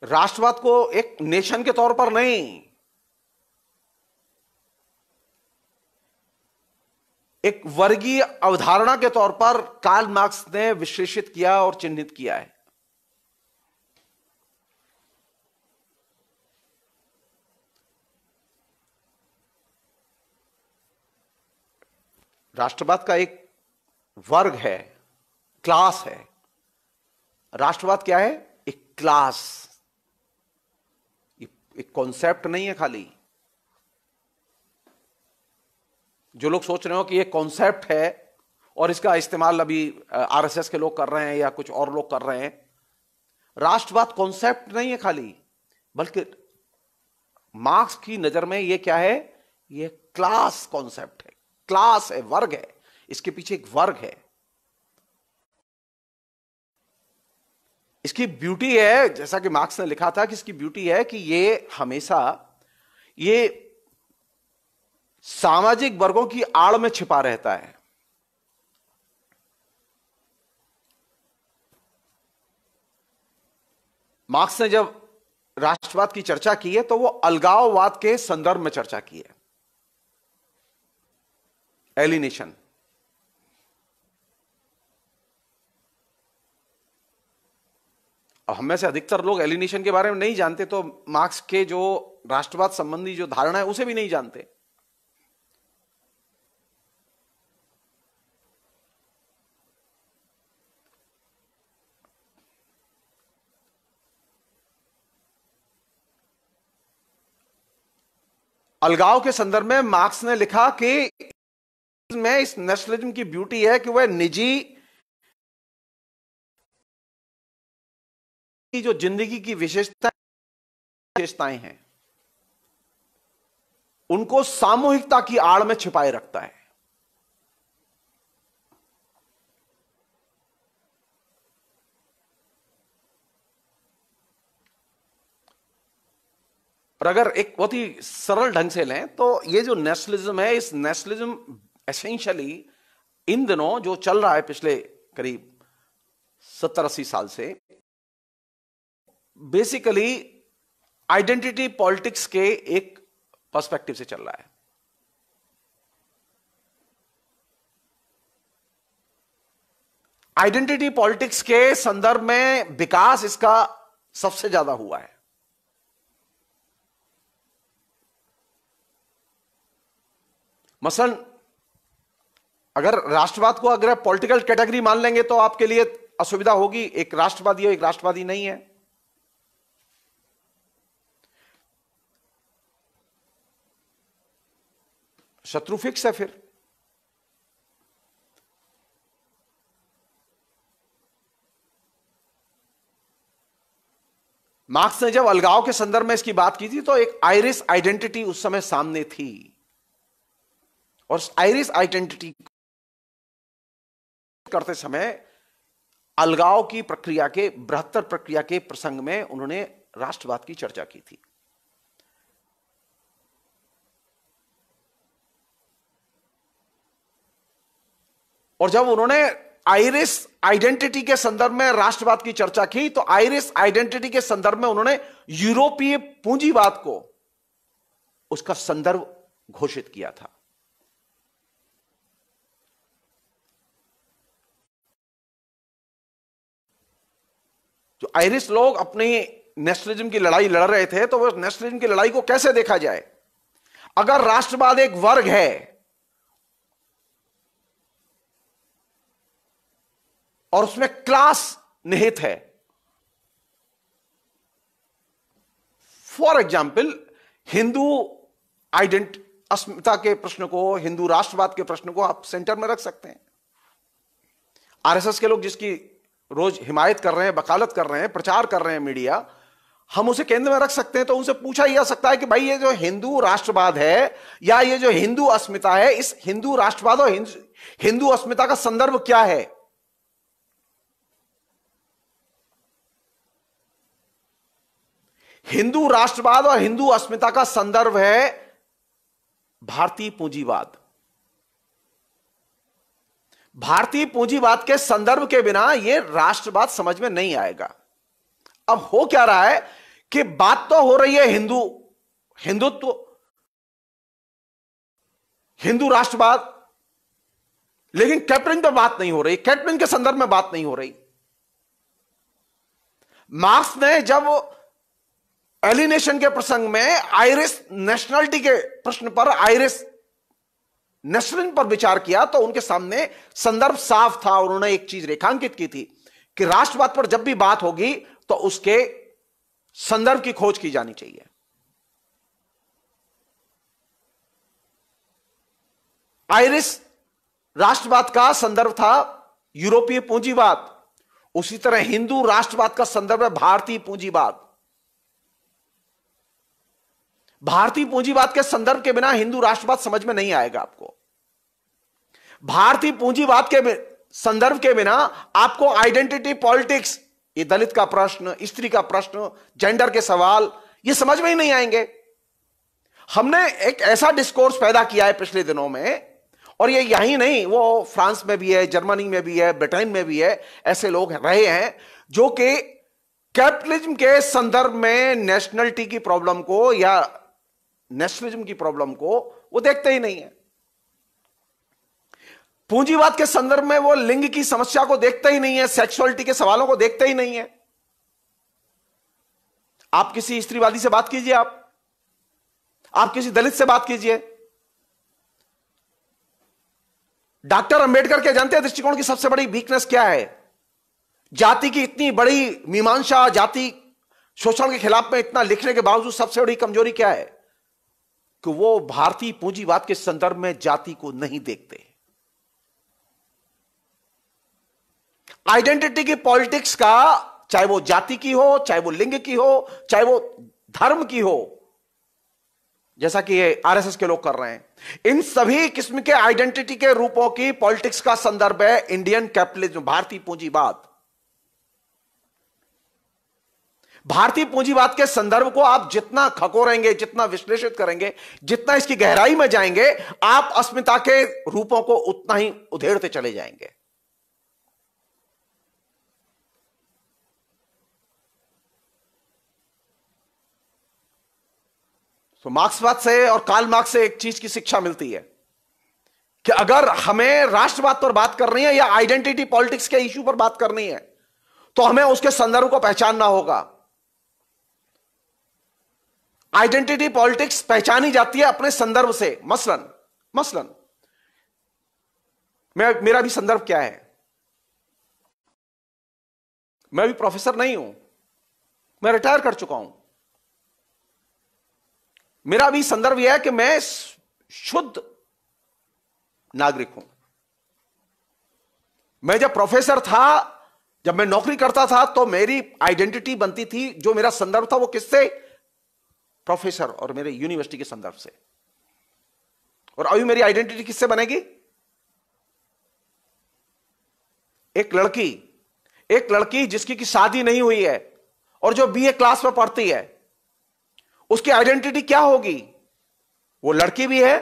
राष्ट्रवाद को एक नेशन के तौर पर नहीं, एक वर्गीय अवधारणा के तौर पर कार्ल मार्क्स ने विश्लेषित किया और चिन्हित किया है। राष्ट्रवाद का एक वर्ग है, क्लास है। राष्ट्रवाद क्या है? एक क्लास, एक कॉन्सेप्ट नहीं है खाली। जो लोग सोच रहे हो कि ये कॉन्सेप्ट है और इसका इस्तेमाल अभी आरएसएस के लोग कर रहे हैं या कुछ और लोग कर रहे हैं, राष्ट्रवाद कॉन्सेप्ट नहीं है खाली, बल्कि मार्क्स की नजर में ये क्या है? ये क्लास कॉन्सेप्ट है, क्लास है, वर्ग है। इसके पीछे एक वर्ग है। इसकी ब्यूटी है, जैसा कि मार्क्स ने लिखा था कि इसकी ब्यूटी है कि ये हमेशा ये सामाजिक वर्गों की आड़ में छिपा रहता है। मार्क्स ने जब राष्ट्रवाद की चर्चा की है तो वो अलगाववाद के संदर्भ में चर्चा की है, एलिनेशन। अब हम में से अधिकतर लोग एलिनेशन के बारे में नहीं जानते, तो मार्क्स के जो राष्ट्रवाद संबंधी जो धारणा है उसे भी नहीं जानते। अलगाव के संदर्भ में मार्क्स ने लिखा कि में इस नेशनलिज्म की ब्यूटी है कि वह निजी की जो जिंदगी की विशेषताएं हैं उनको सामूहिकता की आड़ में छिपाए रखता है। और अगर एक बहुत ही सरल ढंग से लें तो ये जो नेशनलिज्म है, इस नेशनलिज्म एसेंशियली इन दिनों जो चल रहा है पिछले करीब 70-80 साल से, बेसिकली आइडेंटिटी पॉलिटिक्स के एक पर्सपेक्टिव से चल रहा है। आइडेंटिटी पॉलिटिक्स के संदर्भ में विकास इसका सबसे ज्यादा हुआ है। मसलन अगर राष्ट्रवाद को अगर पॉलिटिकल कैटेगरी मान लेंगे तो आपके लिए असुविधा होगी, एक राष्ट्रवादी और एक राष्ट्रवादी नहीं है। शत्रु फिक्स है। फिर मार्क्स ने जब अलगाव के संदर्भ में इसकी बात की थी तो एक आयरिश आइडेंटिटी उस समय सामने थी, और आयरिश आइडेंटिटी करते समय अलगाव की प्रक्रिया के बृहत्तर प्रक्रिया के प्रसंग में उन्होंने राष्ट्रवाद की चर्चा की थी। और जब उन्होंने आयरिश आइडेंटिटी के संदर्भ में राष्ट्रवाद की चर्चा की तो आयरिश आइडेंटिटी के संदर्भ में उन्होंने यूरोपीय पूंजीवाद को उसका संदर्भ घोषित किया था। जो आयरिश लोग अपनी नेशनलिज्म की लड़ाई लड़ रहे थे तो वो नेशनलिज्म की लड़ाई को कैसे देखा जाए? अगर राष्ट्रवाद एक वर्ग है और उसमें क्लास निहित है, फॉर एग्जाम्पल हिंदू अस्मिता के प्रश्न को, हिंदू राष्ट्रवाद के प्रश्न को आप सेंटर में रख सकते हैं। आरएसएस के लोग जिसकी रोज हिमायत कर रहे हैं, वकालत कर रहे हैं, प्रचार कर रहे हैं मीडिया, हम उसे केंद्र में रख सकते हैं। तो उनसे पूछा जा सकता है कि भाई ये जो हिंदू राष्ट्रवाद है या ये जो हिंदू अस्मिता है, इस हिंदू राष्ट्रवाद और हिंदू अस्मिता का संदर्भ क्या है? हिंदू राष्ट्रवाद और हिंदू अस्मिता का संदर्भ है भारतीय पूंजीवाद। भारतीय पूंजीवाद के संदर्भ के बिना यह राष्ट्रवाद समझ में नहीं आएगा। अब हो क्या रहा है कि बात तो हो रही है हिंदुत्व, हिंदू राष्ट्रवाद, लेकिन कैटरिंग पे बात नहीं हो रही, कैटरिंग के संदर्भ में बात नहीं हो रही। मार्क्स ने जब एलिनेशन के प्रसंग में आयरिश नेशनलिटी के प्रश्न पर, आयरिश नेशनलिज्म पर विचार किया तो उनके सामने संदर्भ साफ था। उन्होंने एक चीज रेखांकित की थी कि राष्ट्रवाद पर जब भी बात होगी तो उसके संदर्भ की खोज की जानी चाहिए। आयरिश राष्ट्रवाद का संदर्भ था यूरोपीय पूंजीवाद, उसी तरह हिंदू राष्ट्रवाद का संदर्भ है भारतीय पूंजीवाद। भारतीय पूंजीवाद के संदर्भ के बिना हिंदू राष्ट्रवाद समझ में नहीं आएगा आपको। भारतीय पूंजीवाद के संदर्भ के बिना आपको आइडेंटिटी पॉलिटिक्स ये दलित का प्रश्न, स्त्री का प्रश्न, जेंडर के सवाल, ये समझ में ही नहीं आएंगे। हमने एक ऐसा डिस्कोर्स पैदा किया है पिछले दिनों में, और ये यही नहीं, वो फ्रांस में भी है, जर्मनी में भी है, ब्रिटेन में भी है, ऐसे लोग रहे हैं जो कि कैपिटलिज्म के संदर्भ में नेशनलिटी की प्रॉब्लम को या नेशनलिज्म की प्रॉब्लम को वो देखते ही नहीं है। पूंजीवाद के संदर्भ में वो लिंग की समस्या को देखते ही नहीं है, सेक्सुअलिटी के सवालों को देखते ही नहीं है। आप किसी स्त्रीवादी से बात कीजिए, आप किसी दलित से बात कीजिए। डॉक्टर अंबेडकर के जानते हैं दृष्टिकोण की सबसे बड़ी वीकनेस क्या है? जाति की इतनी बड़ी मीमांसा, जाति शोषण के खिलाफ में इतना लिखने के बावजूद सबसे बड़ी कमजोरी क्या है? कि वो भारतीय पूंजीवाद के संदर्भ में जाति को नहीं देखते। आइडेंटिटी की पॉलिटिक्स का, चाहे वो जाति की हो, चाहे वो लिंग की हो, चाहे वो धर्म की हो, जैसा कि ये आरएसएस के लोग कर रहे हैं, इन सभी किस्म के आइडेंटिटी के रूपों की पॉलिटिक्स का संदर्भ है इंडियन कैपिटलिज्म, भारतीय पूंजीवाद। भारतीय पूंजीवाद के संदर्भ को आप जितना खकोरेंगे, जितना विश्लेषित करेंगे, जितना इसकी गहराई में जाएंगे, आप अस्मिता के रूपों को उतना ही उधेड़ते चले जाएंगे। तो मार्क्सवाद से और कार्ल मार्क्स से एक चीज की शिक्षा मिलती है कि अगर हमें राष्ट्रवाद पर बात करनी है या आइडेंटिटी पॉलिटिक्स के इश्यू पर बात करनी है, तो हमें उसके संदर्भ को पहचानना होगा। आइडेंटिटी पॉलिटिक्स पहचानी जाती है अपने संदर्भ से। मसलन मेरा भी संदर्भ क्या है? मैं भी प्रोफेसर नहीं हूं, मैं रिटायर कर चुका हूं। मेरा भी संदर्भ यह है कि मैं शुद्ध नागरिक हूं। मैं जब प्रोफेसर था, जब मैं नौकरी करता था, तो मेरी आइडेंटिटी बनती थी, जो मेरा संदर्भ था वो किससे? प्रोफेसर और मेरे यूनिवर्सिटी के संदर्भ से। और अभी मेरी आइडेंटिटी किससे बनेगी? एक लड़की जिसकी की शादी नहीं हुई है और जो बीए क्लास में पढ़ती है, उसकी आइडेंटिटी क्या होगी? वो लड़की भी है,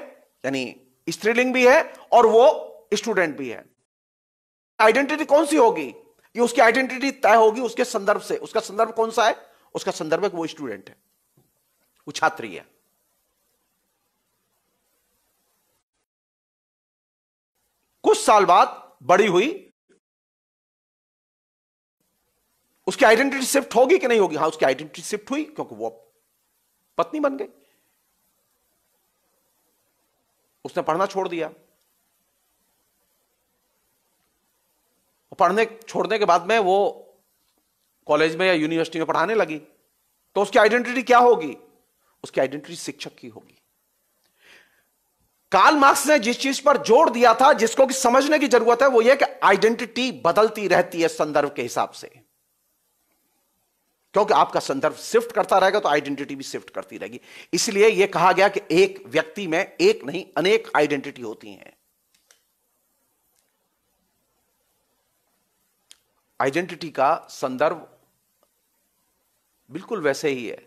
यानी स्त्रीलिंग भी है, और वो स्टूडेंट भी है। आइडेंटिटी कौन सी होगी? ये उसकी आइडेंटिटी तय होगी उसके संदर्भ से। उसका संदर्भ कौन सा है? उसका संदर्भ है कि वो स्टूडेंट है, वो छात्री है। कुछ साल बाद बड़ी हुई, उसकी आइडेंटिटी शिफ्ट होगी कि नहीं होगी? हां, उसकी आइडेंटिटी शिफ्ट हुई, क्योंकि वो पत्नी बन गई, उसने पढ़ना छोड़ दिया। पढ़ने छोड़ने के बाद में वो कॉलेज में या यूनिवर्सिटी में पढ़ाने लगी, तो उसकी आइडेंटिटी क्या होगी? उसकी आइडेंटिटी शिक्षक की होगी। कार्ल मार्क्स ने जिस चीज पर जोर दिया था, जिसको कि समझने की जरूरत है, वो यह कि आइडेंटिटी बदलती रहती है संदर्भ के हिसाब से। क्योंकि आपका संदर्भ शिफ्ट करता रहेगा तो आइडेंटिटी भी शिफ्ट करती रहेगी। इसलिए यह कहा गया कि एक व्यक्ति में एक नहीं अनेक आइडेंटिटी होती हैं। आइडेंटिटी का संदर्भ बिल्कुल वैसे ही है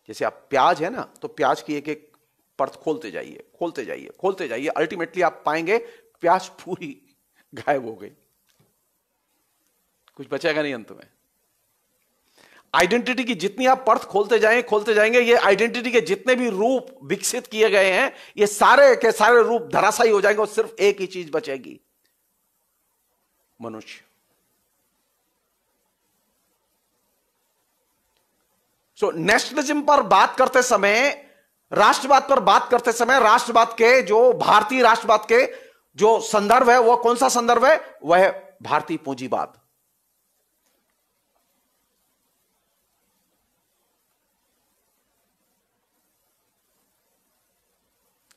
जैसे आप प्याज है ना, तो प्याज की एक एक परत खोलते जाइए, अल्टीमेटली आप पाएंगे प्याज पूरी गायब हो गई, कुछ बचेगा नहीं अंत में। आइडेंटिटी की जितनी आप परत खोलते जाएंगे, ये आइडेंटिटी के जितने भी रूप विकसित किए गए हैं, ये सारे के सारे रूप धराशायी हो जाएंगे और सिर्फ एक ही चीज बचेगी, मनुष्य। सो नेशनलिज्म पर बात करते समय, राष्ट्रवाद पर बात करते समय, राष्ट्रवाद के जो भारतीय राष्ट्रवाद के जो संदर्भ है, वह कौन सा संदर्भ है? वह है भारतीय पूंजीवाद।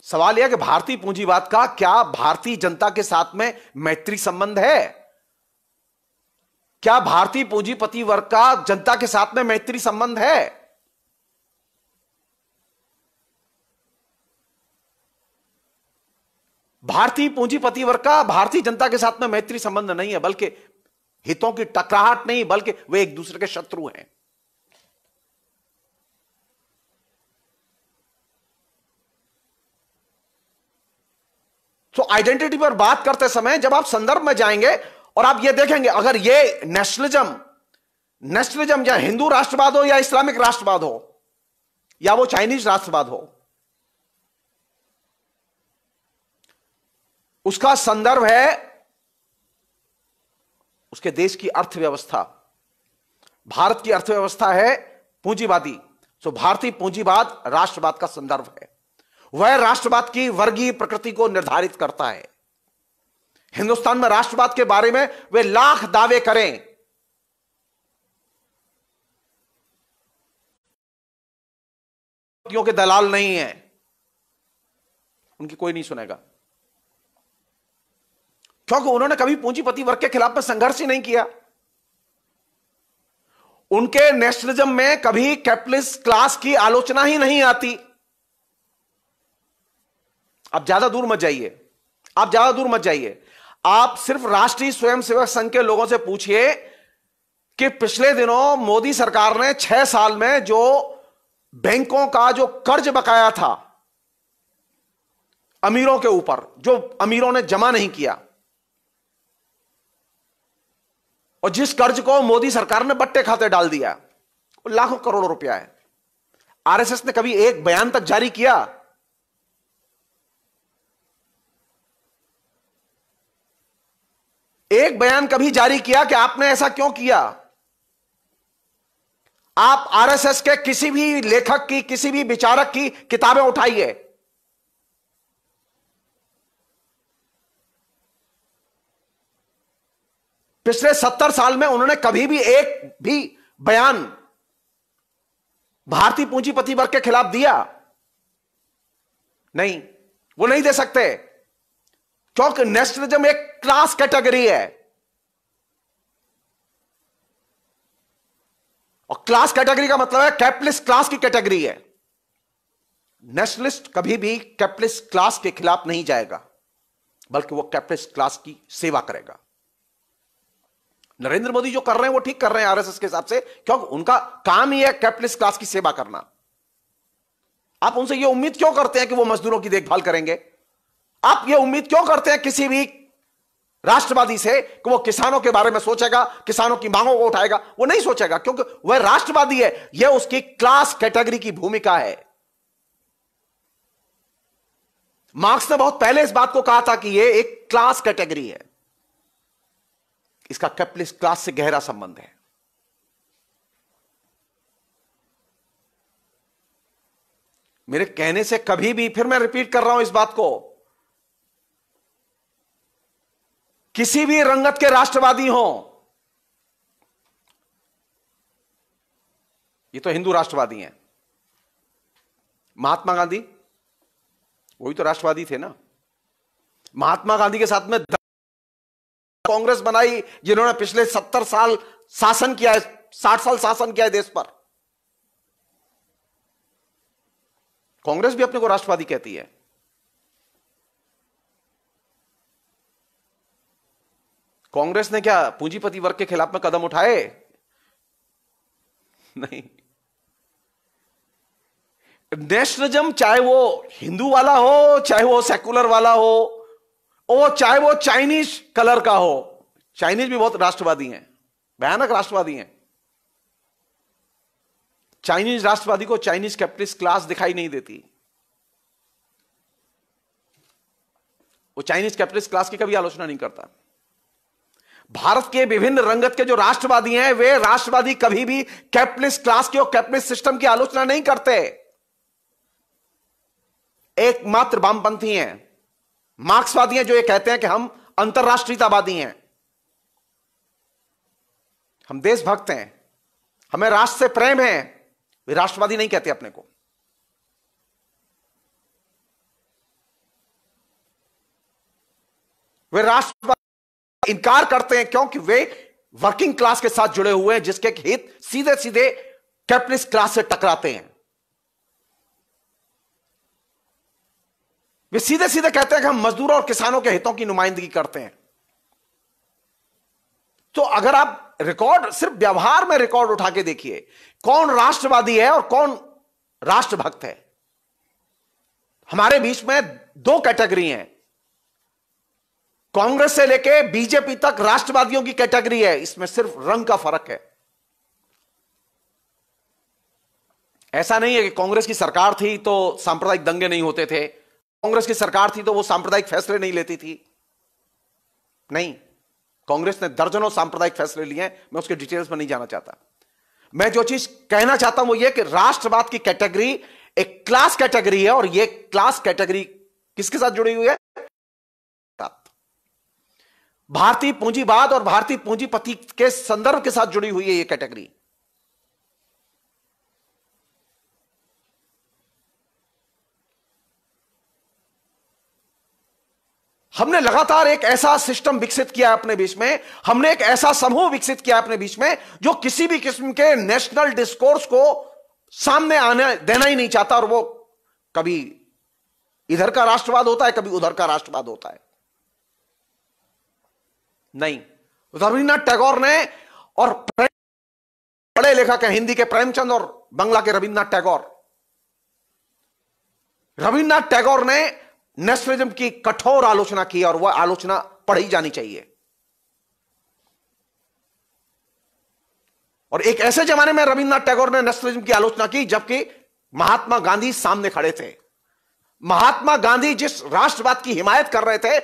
सवाल यह कि भारतीय पूंजीवाद का क्या भारतीय जनता के साथ में मैत्री संबंध है? क्या भारतीय पूंजीपति वर्ग का जनता के साथ में मैत्री संबंध है? भारतीय पूंजीपति वर्ग का भारतीय जनता के साथ में मैत्री संबंध नहीं है, बल्कि हितों की टकराहट नहीं, बल्कि वे एक दूसरे के शत्रु हैं। तो आइडेंटिटी पर बात करते समय जब आप संदर्भ में जाएंगे और आप ये देखेंगे, अगर ये नेशनलिज्म या हिंदू राष्ट्रवाद हो या इस्लामिक राष्ट्रवाद हो या वो चाइनीज राष्ट्रवाद हो, उसका संदर्भ है उसके देश की अर्थव्यवस्था। भारत की अर्थव्यवस्था है पूंजीवादी, तो भारतीय पूंजीवाद राष्ट्रवाद का संदर्भ है। वह राष्ट्रवाद की वर्गीय प्रकृति को निर्धारित करता है। हिंदुस्तान में राष्ट्रवाद के बारे में वे लाख दावे करें, के दलाल नहीं है, उनकी कोई नहीं सुनेगा, क्योंकि उन्होंने कभी पूंजीपति वर्ग के खिलाफ में संघर्ष ही नहीं किया। उनके नेशनलिज्म में कभी कैपिटलिस्ट क्लास की आलोचना ही नहीं आती। आप ज्यादा दूर मत जाइए, आप सिर्फ राष्ट्रीय स्वयंसेवक संघ के लोगों से पूछिए कि पिछले दिनों मोदी सरकार ने 6 साल में जो बैंकों का जो कर्ज बकाया था अमीरों के ऊपर, जो अमीरों ने जमा नहीं किया, और जिस कर्ज को मोदी सरकार ने बट्टे खाते डाल दिया, वो लाखों करोड़ों रुपया है। आरएसएस ने कभी एक बयान तक जारी किया? एक बयान कभी जारी किया कि आपने ऐसा क्यों किया? आप आरएसएस के किसी भी लेखक की, किसी भी विचारक की किताबें उठाइए, पिछले 70 साल में उन्होंने कभी भी एक भी बयान भारतीय पूंजीपति वर्ग के खिलाफ दिया? नहीं, वो नहीं दे सकते, क्योंकि नेशनलिज्म एक क्लास कैटेगरी है, और क्लास कैटेगरी का मतलब है कैपिटलिस्ट क्लास की कैटेगरी है। नेशनलिस्ट कभी भी कैपिटलिस्ट क्लास के खिलाफ नहीं जाएगा, बल्कि वो कैपिटलिस्ट क्लास की सेवा करेगा। नरेंद्र मोदी जो कर रहे हैं वो ठीक कर रहे हैं आरएसएस के हिसाब से, क्योंकि उनका काम ही है कैपिटलिस्ट क्लास की सेवा करना। आप उनसे ये उम्मीद क्यों करते हैं कि वो मजदूरों की देखभाल करेंगे? आप ये उम्मीद क्यों करते हैं किसी भी राष्ट्रवादी से कि वो किसानों के बारे में सोचेगा, किसानों की मांगों को उठाएगा? वो नहीं सोचेगा, क्योंकि वह राष्ट्रवादी है। यह उसकी क्लास कैटेगरी की भूमिका है। मार्क्स ने बहुत पहले इस बात को कहा था कि यह एक क्लास कैटेगरी है, इसका कैपिटलिस्ट क्लास से गहरा संबंध है। मेरे कहने से कभी भी, फिर मैं रिपीट कर रहा हूं इस बात को, किसी भी रंगत के राष्ट्रवादी हों, ये तो हिंदू राष्ट्रवादी हैं। महात्मा गांधी वही तो राष्ट्रवादी थे ना। महात्मा गांधी के साथ में कांग्रेस बनाई, जिन्होंने पिछले 70 साल शासन किया है, 60 साल शासन किया है देश पर। कांग्रेस भी अपने को राष्ट्रवादी कहती है। कांग्रेस ने क्या पूंजीपति वर्ग के खिलाफ में कदम उठाए? नहीं। नेशनलिज्म चाहे वो हिंदू वाला हो, चाहे वो सेकुलर वाला हो, और चाहे वो चाइनीज कलर का हो। चाइनीज भी बहुत राष्ट्रवादी हैं, भयानक राष्ट्रवादी हैं। चाइनीज राष्ट्रवादी को चाइनीज कैपिटलिस्ट क्लास दिखाई नहीं देती। वो चाइनीज कैपिटलिस्ट क्लास की कभी आलोचना नहीं करता। भारत के विभिन्न रंगत के जो राष्ट्रवादी हैं, वे राष्ट्रवादी कभी भी कैपिटलिस्ट क्लास की और कैपिटलिस्ट सिस्टम की आलोचना नहीं करते। एकमात्र वामपंथी हैं, मार्क्सवादी हैं, जो ये कहते हैं कि हम अंतरराष्ट्रीयतावादी हैं, हम देशभक्त हैं, हमें राष्ट्र से प्रेम है। वे राष्ट्रवादी नहीं कहते अपने को। वे राष्ट्रवादी इनकार करते हैं, क्योंकि वे वर्किंग क्लास के साथ जुड़े हुए हैं, जिसके हित सीधे सीधे कैपिटलिस्ट क्लास से टकराते हैं। वे सीधे सीधे कहते हैं कि हम मजदूरों और किसानों के हितों की नुमाइंदगी करते हैं। तो अगर आप रिकॉर्ड, सिर्फ व्यवहार में रिकॉर्ड उठा के देखिए, कौन राष्ट्रवादी है और कौन राष्ट्रभक्त है। हमारे बीच में दो कैटेगरी हैं, कांग्रेस से लेके बीजेपी तक राष्ट्रवादियों की कैटेगरी है, इसमें सिर्फ रंग का फर्क है। ऐसा नहीं है कि कांग्रेस की सरकार थी तो सांप्रदायिक दंगे नहीं होते थे, कांग्रेस की सरकार थी तो वो सांप्रदायिक फैसले नहीं लेती थी। नहीं, कांग्रेस ने दर्जनों सांप्रदायिक फैसले लिए हैं, मैं उसके डिटेल्स में नहीं जाना चाहता। मैं जो चीज कहना चाहता हूं वो ये कि राष्ट्रवाद की कैटेगरी एक क्लास कैटेगरी है, और ये क्लास कैटेगरी किसके साथ जुड़ी हुई है? भारतीय पूंजीवाद और भारतीय पूंजीपति के संदर्भ के साथ जुड़ी हुई है ये कैटेगरी। हमने लगातार एक ऐसा सिस्टम विकसित किया है अपने बीच में, हमने एक ऐसा समूह विकसित किया है अपने बीच में जो किसी भी किस्म के नेशनल डिस्कोर्स को सामने आने देना ही नहीं चाहता, और वो कभी इधर का राष्ट्रवाद होता है, कभी उधर का राष्ट्रवाद होता है। नहीं, रविन्द्रनाथ टैगोर ने, और बड़े लेखक हैं हिंदी के प्रेमचंद और बंगला के रविन्द्रनाथ टैगोर ने नेशनलिज्म की कठोर आलोचना की, और वह आलोचना पढ़ी जानी चाहिए। और एक ऐसे जमाने में रविन्द्रनाथ टैगोर ने नेशनलिज्म की आलोचना की जबकि महात्मा गांधी सामने खड़े थे। महात्मा गांधी जिस राष्ट्रवाद की हिमायत कर रहे थे,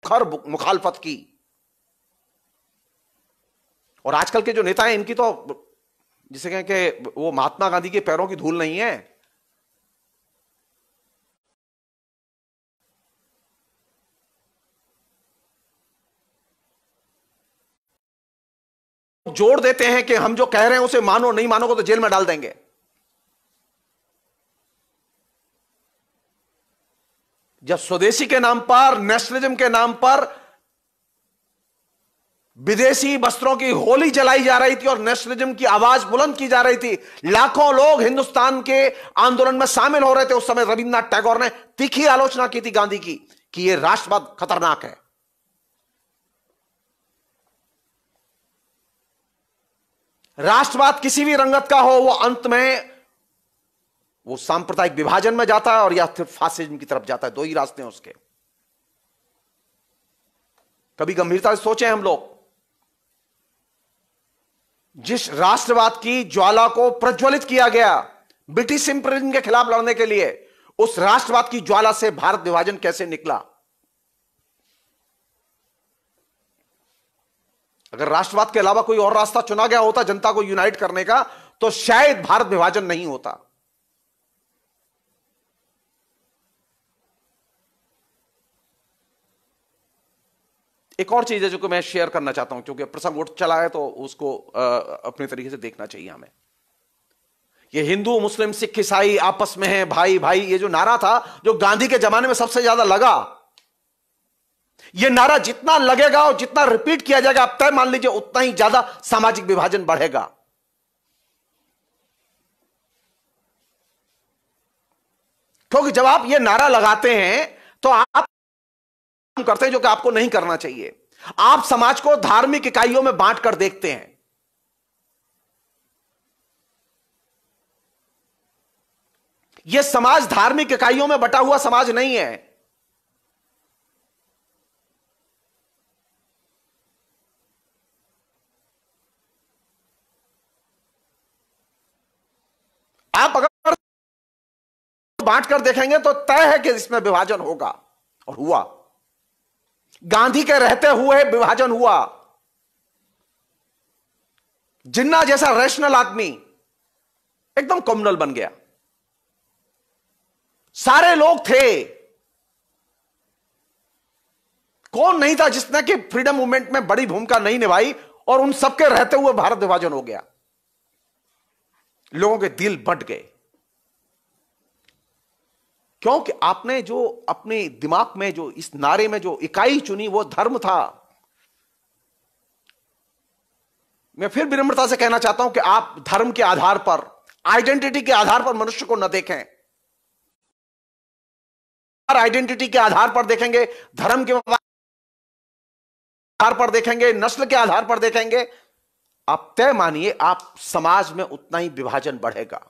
खर मुखालफत की। और आजकल के जो नेता हैं इनकी तो, जिसे कहें कि वो महात्मा गांधी के पैरों की धूल नहीं है। जोड़ देते हैं कि हम जो कह रहे हैं उसे मानो, नहीं मानोगे तो जेल में डाल देंगे। जब स्वदेशी के नाम पर, नेशनलिज्म के नाम पर विदेशी वस्त्रों की होली जलाई जा रही थी और नेशनलिज्म की आवाज बुलंद की जा रही थी, लाखों लोग हिंदुस्तान के आंदोलन में शामिल हो रहे थे, उस समय रविन्द्रनाथ टैगोर ने तीखी आलोचना की थी गांधी की कि यह राष्ट्रवाद खतरनाक है। राष्ट्रवाद किसी भी रंगत का हो, वो अंत में वो सांप्रदायिक विभाजन में जाता है और या फिर फासिज्म की तरफ जाता है। दो ही रास्ते हैं उसके। कभी गंभीरता से सोचें हम लोग, जिस राष्ट्रवाद की ज्वाला को प्रज्वलित किया गया ब्रिटिश इंपीरियलिज्म के खिलाफ लड़ने के लिए, उस राष्ट्रवाद की ज्वाला से भारत विभाजन कैसे निकला? अगर राष्ट्रवाद के अलावा कोई और रास्ता चुना गया होता जनता को यूनाइट करने का, तो शायद भारत विभाजन नहीं होता। एक और चीज है जो कि मैं शेयर करना चाहता हूं, क्योंकि प्रसंग उठ चला है तो उसको अपने तरीके से देखना चाहिए हमें। ये हिंदू मुस्लिम सिख ईसाई आपस में है, भाई भाई, ये जो नारा था जो गांधी के जमाने में सबसे ज्यादा लगा, ये नारा जितना लगेगा और जितना रिपीट किया जाएगा, आप तय मान लीजिए उतना ही ज्यादा सामाजिक विभाजन बढ़ेगा। क्योंकि जब आप ये नारा लगाते हैं तो आप करते हैं जो कि आपको नहीं करना चाहिए। आप समाज को धार्मिक इकाइयों में बांट कर देखते हैं। यह समाज धार्मिक इकाइयों में बटा हुआ समाज नहीं है। आप अगर बांट कर देखेंगे तो तय है कि इसमें विभाजन होगा, और हुआ। गांधी के रहते हुए विभाजन हुआ। जिन्ना जैसा रैशनल आदमी एकदम कम्युनल बन गया। सारे लोग थे, कौन नहीं था जिसने कि फ्रीडम मूवमेंट में बड़ी भूमिका नहीं निभाई, और उन सबके रहते हुए भारत विभाजन हो गया। लोगों के दिल बंट गए, क्योंकि आपने जो अपने दिमाग में जो इस नारे में जो इकाई चुनी वो धर्म था। मैं फिर विनम्रता से कहना चाहता हूं कि आप धर्म के आधार पर, आइडेंटिटी के आधार पर मनुष्य को न देखें। आइडेंटिटी के आधार पर देखेंगे, धर्म के आधार पर देखेंगे, नस्ल के आधार पर देखेंगे, आप तय मानिए आप समाज में उतना ही विभाजन बढ़ेगा।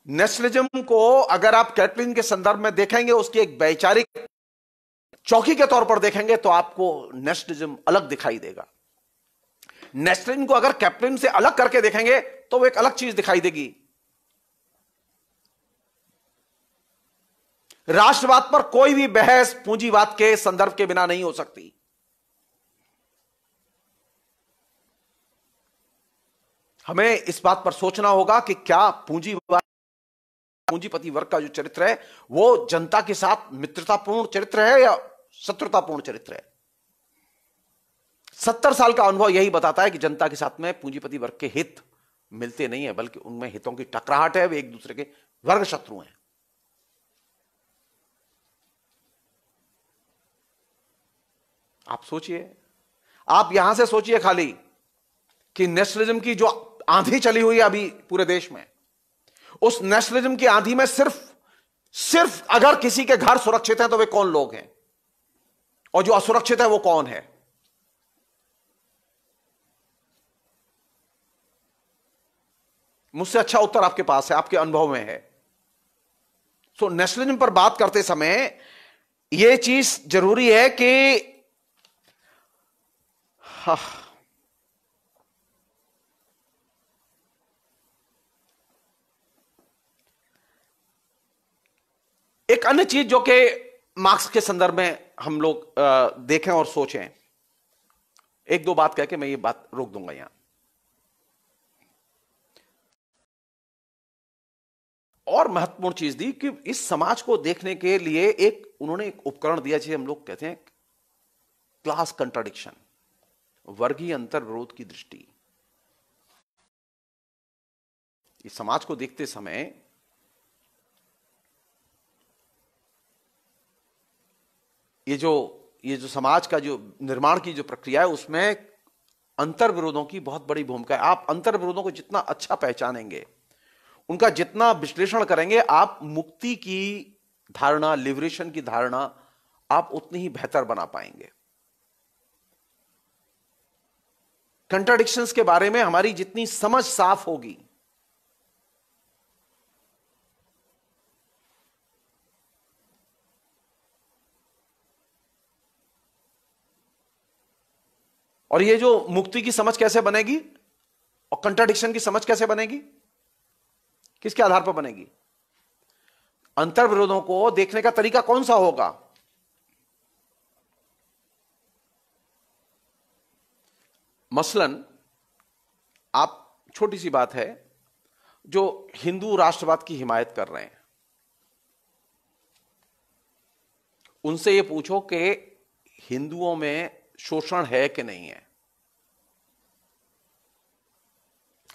नेशनलिज्म को अगर आप कैटलिन के संदर्भ में देखेंगे, उसकी एक वैचारिक चौकी के तौर पर देखेंगे, तो आपको नेशनलिज्म अलग दिखाई देगा। नेशनलिज्म को अगर कैटलिन से अलग करके देखेंगे तो वो एक अलग चीज दिखाई देगी। राष्ट्रवाद पर कोई भी बहस पूंजीवाद के संदर्भ के बिना नहीं हो सकती। हमें इस बात पर सोचना होगा कि क्या पूंजीपति वर्ग का जो चरित्र है वो जनता के साथ मित्रतापूर्ण चरित्र है या शत्रुतापूर्ण चरित्र है। 70 साल का अनुभव यही बताता है कि जनता के साथ में पूंजीपति वर्ग के हित मिलते नहीं है, बल्कि उनमें हितों की टकराहट है, वे एक दूसरे के वर्ग शत्रु हैं। आप सोचिए, आप यहां से सोचिए खाली कि नेशनलिज्म की जो आंधी चली हुई है अभी पूरे देश में, उस नेशनलिज्म की आंधी में सिर्फ अगर किसी के घर सुरक्षित हैं तो वे कौन लोग हैं, और जो असुरक्षित है वो कौन है। मुझसे अच्छा उत्तर आपके पास है, आपके अनुभव में है। तो नेशनलिज्म पर बात करते समय यह चीज जरूरी है कि एक अन्य चीज जो कि मार्क्स के संदर्भ में हम लोग देखें और सोचें, एक दो बात कह के मैं ये बात रोक दूंगा यहां। और महत्वपूर्ण चीज दी कि इस समाज को देखने के लिए उन्होंने एक उपकरण दिया जिसे हम लोग कहते हैं क्लास कंट्राडिक्शन, वर्गीय अंतर विरोध की दृष्टि। इस समाज को देखते समय ये जो समाज का जो निर्माण की जो प्रक्रिया है उसमें अंतर विरोधों की बहुत बड़ी भूमिका है। आप अंतर विरोधों को जितना अच्छा पहचानेंगे, उनका जितना विश्लेषण करेंगे, आप मुक्ति की धारणा, लिबरेशन की धारणा आप उतनी ही बेहतर बना पाएंगे। कंट्राडिक्शंस के बारे में हमारी जितनी समझ साफ होगी, और ये जो मुक्ति की समझ कैसे बनेगी और कंट्राडिक्शन की समझ कैसे बनेगी, किसके आधार पर बनेगी? अंतर विरोधों को देखने का तरीका कौन सा होगा? मसलन आप, छोटी सी बात है, जो हिंदू राष्ट्रवाद की हिमायत कर रहे हैं उनसे यह पूछो कि हिंदुओं में शोषण है कि नहीं है।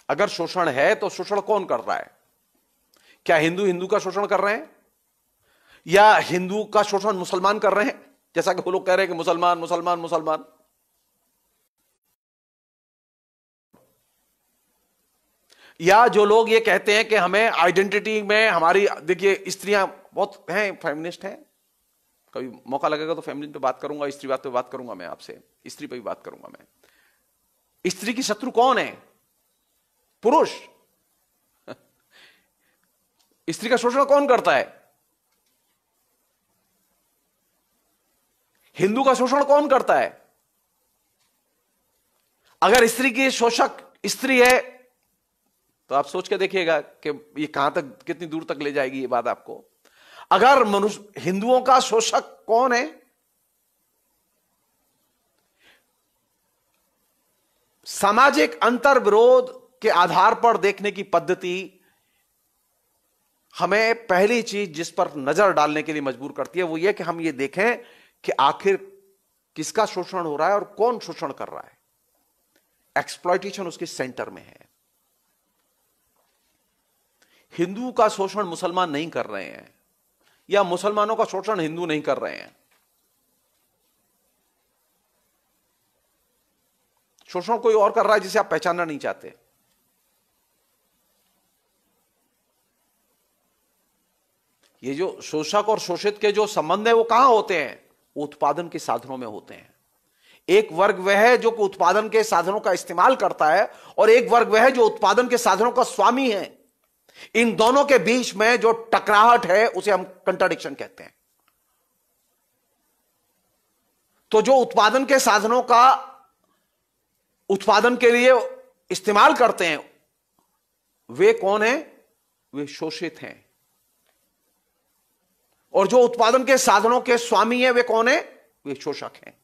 अगर शोषण है तो शोषण कौन कर रहा है? क्या हिंदू का शोषण कर रहे हैं या हिंदू का शोषण मुसलमान कर रहे हैं, जैसा कि वो लोग कह रहे हैं कि मुसलमान मुसलमान मुसलमान। या जो लोग ये कहते हैं कि हमें आइडेंटिटी में हमारी, देखिए स्त्रियां बहुत हैं, फेमिनिस्ट हैं, कभी मौका लगेगा तो फेमिनिस्ट पे बात करूंगा, स्त्रीवाद पे बात करूंगा, मैं आपसे स्त्री पे भी बात करूंगा। मैं स्त्री की शत्रु कौन है? पुरुष। स्त्री का शोषण कौन करता है? हिंदू का शोषण कौन करता है? अगर स्त्री की शोषक स्त्री है तो आप सोच के देखिएगा कि ये कहां तक, कितनी दूर तक ले जाएगी ये बात आपको। अगर मनुष्य, हिंदुओं का शोषक कौन है? सामाजिक अंतर विरोध के आधार पर देखने की पद्धति हमें पहली चीज जिस पर नजर डालने के लिए मजबूर करती है वो यह कि हम ये देखें कि आखिर किसका शोषण हो रहा है और कौन शोषण कर रहा है। एक्सप्लॉयटेशन उसके सेंटर में है। हिंदू का शोषण मुसलमान नहीं कर रहे हैं या मुसलमानों का शोषण हिंदू नहीं कर रहे हैं। शोषण कोई और कर रहा है जिसे आप पहचानना नहीं चाहते। ये जो शोषक और शोषित के जो संबंध है वो कहां होते हैं? वो उत्पादन के साधनों में होते हैं। एक वर्ग वह है जो उत्पादन के साधनों का इस्तेमाल करता है और एक वर्ग वह है जो उत्पादन के साधनों का स्वामी है। इन दोनों के बीच में जो टकराहट है उसे हम कंट्राडिक्शन कहते हैं। तो जो उत्पादन के साधनों का उत्पादन के लिए इस्तेमाल करते हैं वे कौन है? वे शोषित हैं। और जो उत्पादन के साधनों के स्वामी है वे कौन है? वे शोषक हैं।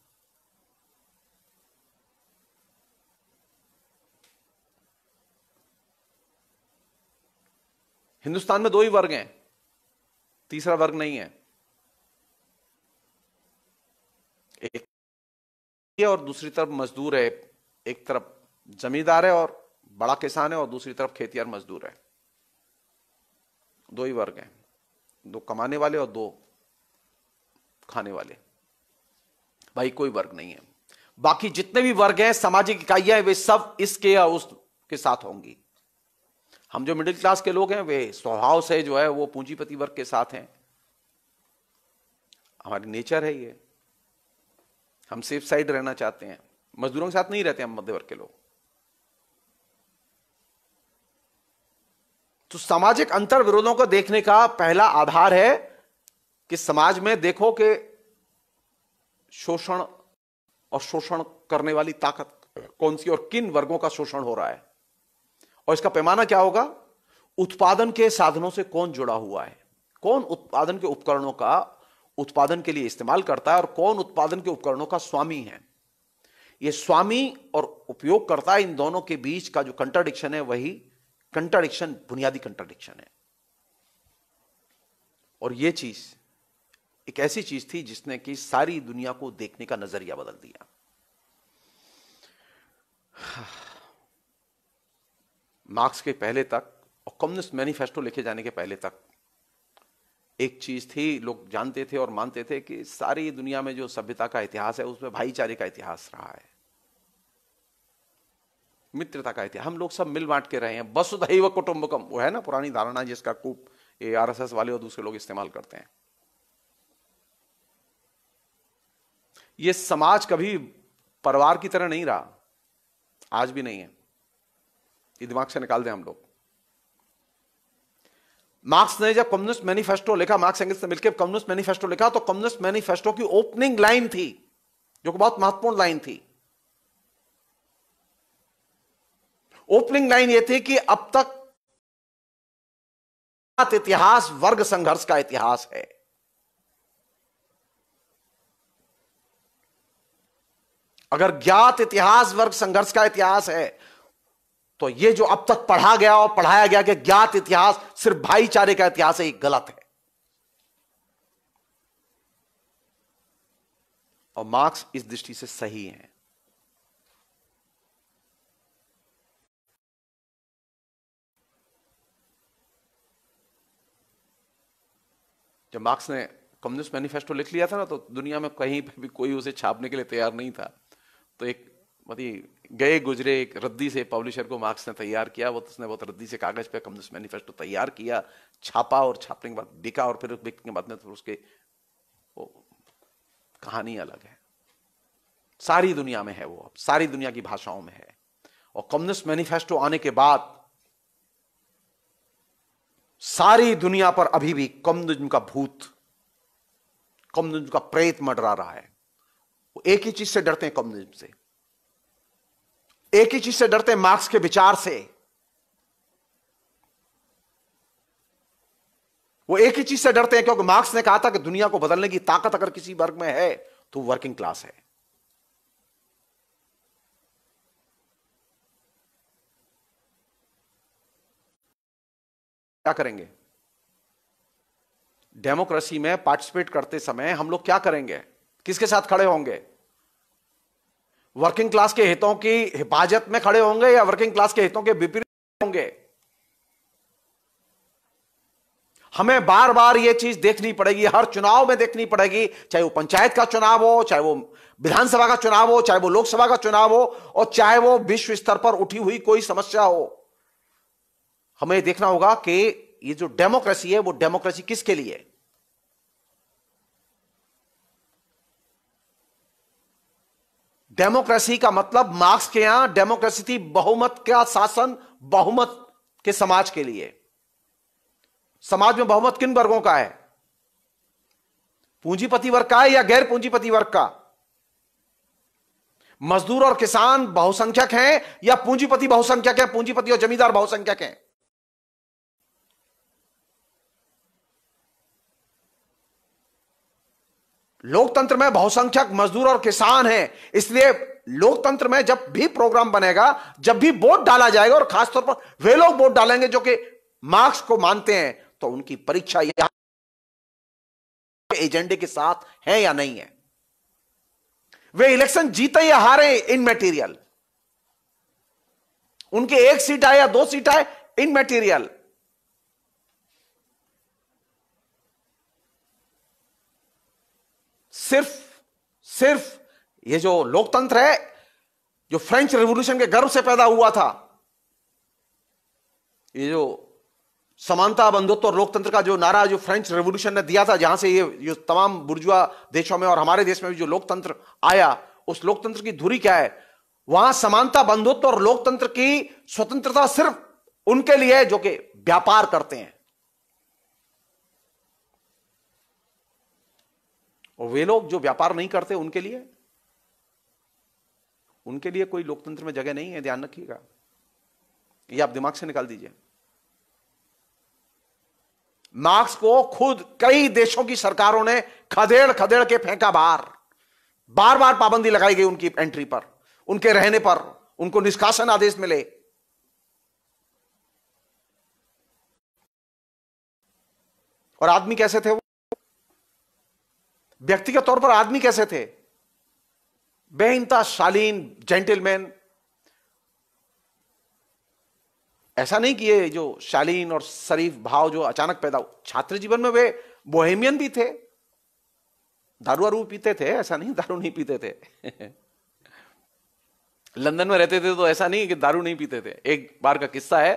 हिंदुस्तान में दो ही वर्ग हैं, तीसरा वर्ग नहीं है। एक और दूसरी तरफ मजदूर है। एक तरफ जमींदार है और बड़ा किसान है और दूसरी तरफ खेतिहर मजदूर है। दो ही वर्ग हैं, दो कमाने वाले और दो खाने वाले। भाई कोई वर्ग नहीं है। बाकी जितने भी वर्ग हैं, सामाजिक इकाइयां हैं, वे सब इसके या उसके साथ होंगी। हम जो मिडिल क्लास के लोग हैं वे स्वभाव से जो है वो पूंजीपति वर्ग के साथ हैं। हमारी नेचर है ये। हम सेफ साइड रहना चाहते हैं। मजदूरों के साथ नहीं रहते हम मध्य वर्ग के लोग। तो सामाजिक अंतर विरोधों को देखने का पहला आधार है कि समाज में देखो कि शोषण और शोषण करने वाली ताकत कौन सी और किन वर्गों का शोषण हो रहा है। और इसका पैमाना क्या होगा? उत्पादन के साधनों से कौन जुड़ा हुआ है, कौन उत्पादन के उपकरणों का उत्पादन के लिए इस्तेमाल करता है और कौन उत्पादन के उपकरणों का स्वामी है। यह स्वामी और उपयोगकर्ता, इन दोनों के बीच का जो कंट्राडिक्शन है वही कंट्राडिक्शन बुनियादी कंट्राडिक्शन है। और यह चीज एक ऐसी चीज थी जिसने कि सारी दुनिया को देखने का नजरिया बदल दिया। मार्क्स के पहले तक और कम्युनिस्ट मैनिफेस्टो लिखे जाने के पहले तक एक चीज थी, लोग जानते थे और मानते थे कि सारी दुनिया में जो सभ्यता का इतिहास है उसमें भाईचारे का इतिहास रहा है, मित्रता का इतिहास। हम लोग सब मिल बांट के रहे हैं। वसुधैव कुटुंबकम, वो है ना पुरानी धारणा जिसका खूब ये आरएसएस वाले और दूसरे लोग इस्तेमाल करते हैं। ये समाज कभी परिवार की तरह नहीं रहा, आज भी नहीं है। ये दिमाग से निकाल दें हम लोग। मार्क्स ने जब कम्युनिस्ट मैनिफेस्टो लिखा, मार्क्स एंगल्स ने मिलकर कम्युनिस्ट मैनिफेस्टो लिखा, तो कम्युनिस्ट मैनिफेस्टो की ओपनिंग लाइन थी जो कि बहुत महत्वपूर्ण लाइन थी। ओपनिंग लाइन यह थी कि अब तक इतिहास वर्ग संघर्ष का इतिहास है। अगर ज्ञात इतिहास वर्ग संघर्ष का इतिहास है तो यह जो अब तक पढ़ा गया और पढ़ाया गया कि ज्ञात इतिहास सिर्फ भाईचारे का इतिहास है, ये गलत है। और मार्क्स इस दृष्टि से सही है। जब मार्क्स ने कम्युनिस्ट मैनिफेस्टो लिख लिया था ना, तो दुनिया में कहीं पे भी कोई उसे छापने के लिए तैयार नहीं था। तो एक गए गुजरे एक रद्दी से पब्लिशर को मार्क्स ने तैयार किया। उसने बहुत रद्दी से कागज पे कम्युनिस्ट मैनिफेस्टो तैयार किया, छापा और छापने के बाद बिका। और फिर बिकने के बाद में तो उसके कहानी अलग है। सारी दुनिया में है वो, सारी दुनिया की भाषाओं में है। और कम्युनिस्ट मैनिफेस्टो आने के बाद सारी दुनिया पर अभी भी कम्युनिज्म का भूत, कम्युनिज्म का प्रेत मंडरा रहा है। वो एक ही चीज से डरते हैं, कम्युनिज्म से। एक ही चीज से डरते हैं, मार्क्स के विचार से। वो एक ही चीज से डरते हैं क्योंकि मार्क्स ने कहा था कि दुनिया को बदलने की ताकत अगर किसी वर्ग में है तो वर्किंग क्लास है। क्या करेंगे? डेमोक्रेसी में पार्टिसिपेट करते समय हम लोग क्या करेंगे? किसके साथ खड़े होंगे? वर्किंग क्लास के हितों की हिफाजत में खड़े होंगे या वर्किंग क्लास के हितों के विपरीत होंगे? हमें बार बार यह चीज देखनी पड़ेगी, हर चुनाव में देखनी पड़ेगी, चाहे वो पंचायत का चुनाव हो, चाहे वो विधानसभा का चुनाव हो, चाहे वो लोकसभा का चुनाव हो, और चाहे वो विश्व स्तर पर उठी हुई कोई समस्या हो। हमें देखना होगा कि ये जो डेमोक्रेसी है वो डेमोक्रेसी किसके लिए है? डेमोक्रेसी का मतलब मार्क्स के यहां डेमोक्रेसी थी बहुमत का शासन, बहुमत के समाज के लिए। समाज में बहुमत किन वर्गों का है? पूंजीपति वर्ग का है या गैर पूंजीपति वर्ग का? मजदूर और किसान बहुसंख्यक हैं या पूंजीपति बहुसंख्यक है, पूंजीपति और जमींदार बहुसंख्यक हैं? लोकतंत्र में बहुसंख्यक मजदूर और किसान हैं, इसलिए लोकतंत्र में जब भी प्रोग्राम बनेगा, जब भी वोट डाला जाएगा, और खासतौर पर वे लोग वोट डालेंगे जो कि मार्क्स को मानते हैं, तो उनकी परीक्षा यहां एजेंडे के साथ है या नहीं है। वे इलेक्शन जीते या हारे इन मटेरियल, उनके 1 सीट आए या 2 सीट आए इन मटेरियल। सिर्फ ये जो लोकतंत्र है, जो फ्रेंच रिवॉल्यूशन के गर्व से पैदा हुआ था, ये जो समानता, बंधुत्व और लोकतंत्र का जो नारा जो फ्रेंच रिवॉल्यूशन ने दिया था, जहां से ये तमाम बुर्जुआ देशों में और हमारे देश में भी जो लोकतंत्र आया, उस लोकतंत्र की धुरी क्या है? वहां समानता, बंधुत्व और लोकतंत्र की स्वतंत्रता सिर्फ उनके लिए है जो कि व्यापार करते हैं। और वे लोग जो व्यापार नहीं करते, उनके लिए कोई लोकतंत्र में जगह नहीं है, ध्यान रखिएगा। ये आप दिमाग से निकाल दीजिए। मार्क्स को खुद कई देशों की सरकारों ने खदेड़ खदेड़ के फेंका बाहर। बार बार पाबंदी लगाई गई उनकी एंट्री पर, उनके रहने पर, उनको निष्कासन आदेश मिले। और आदमी कैसे थे वो? व्यक्तिगत तौर पर आदमी कैसे थे? बेइंतहा शालीन, जेंटलमैन। ऐसा नहीं कि ये जो शालीन और शरीफ भाव जो अचानक पैदा हो, छात्र जीवन में वे बोहेमियन भी थे, दारू वारू पीते थे, ऐसा नहीं दारू नहीं पीते थे। लंदन में रहते थे तो ऐसा नहीं कि दारू नहीं पीते थे। एक बार का किस्सा है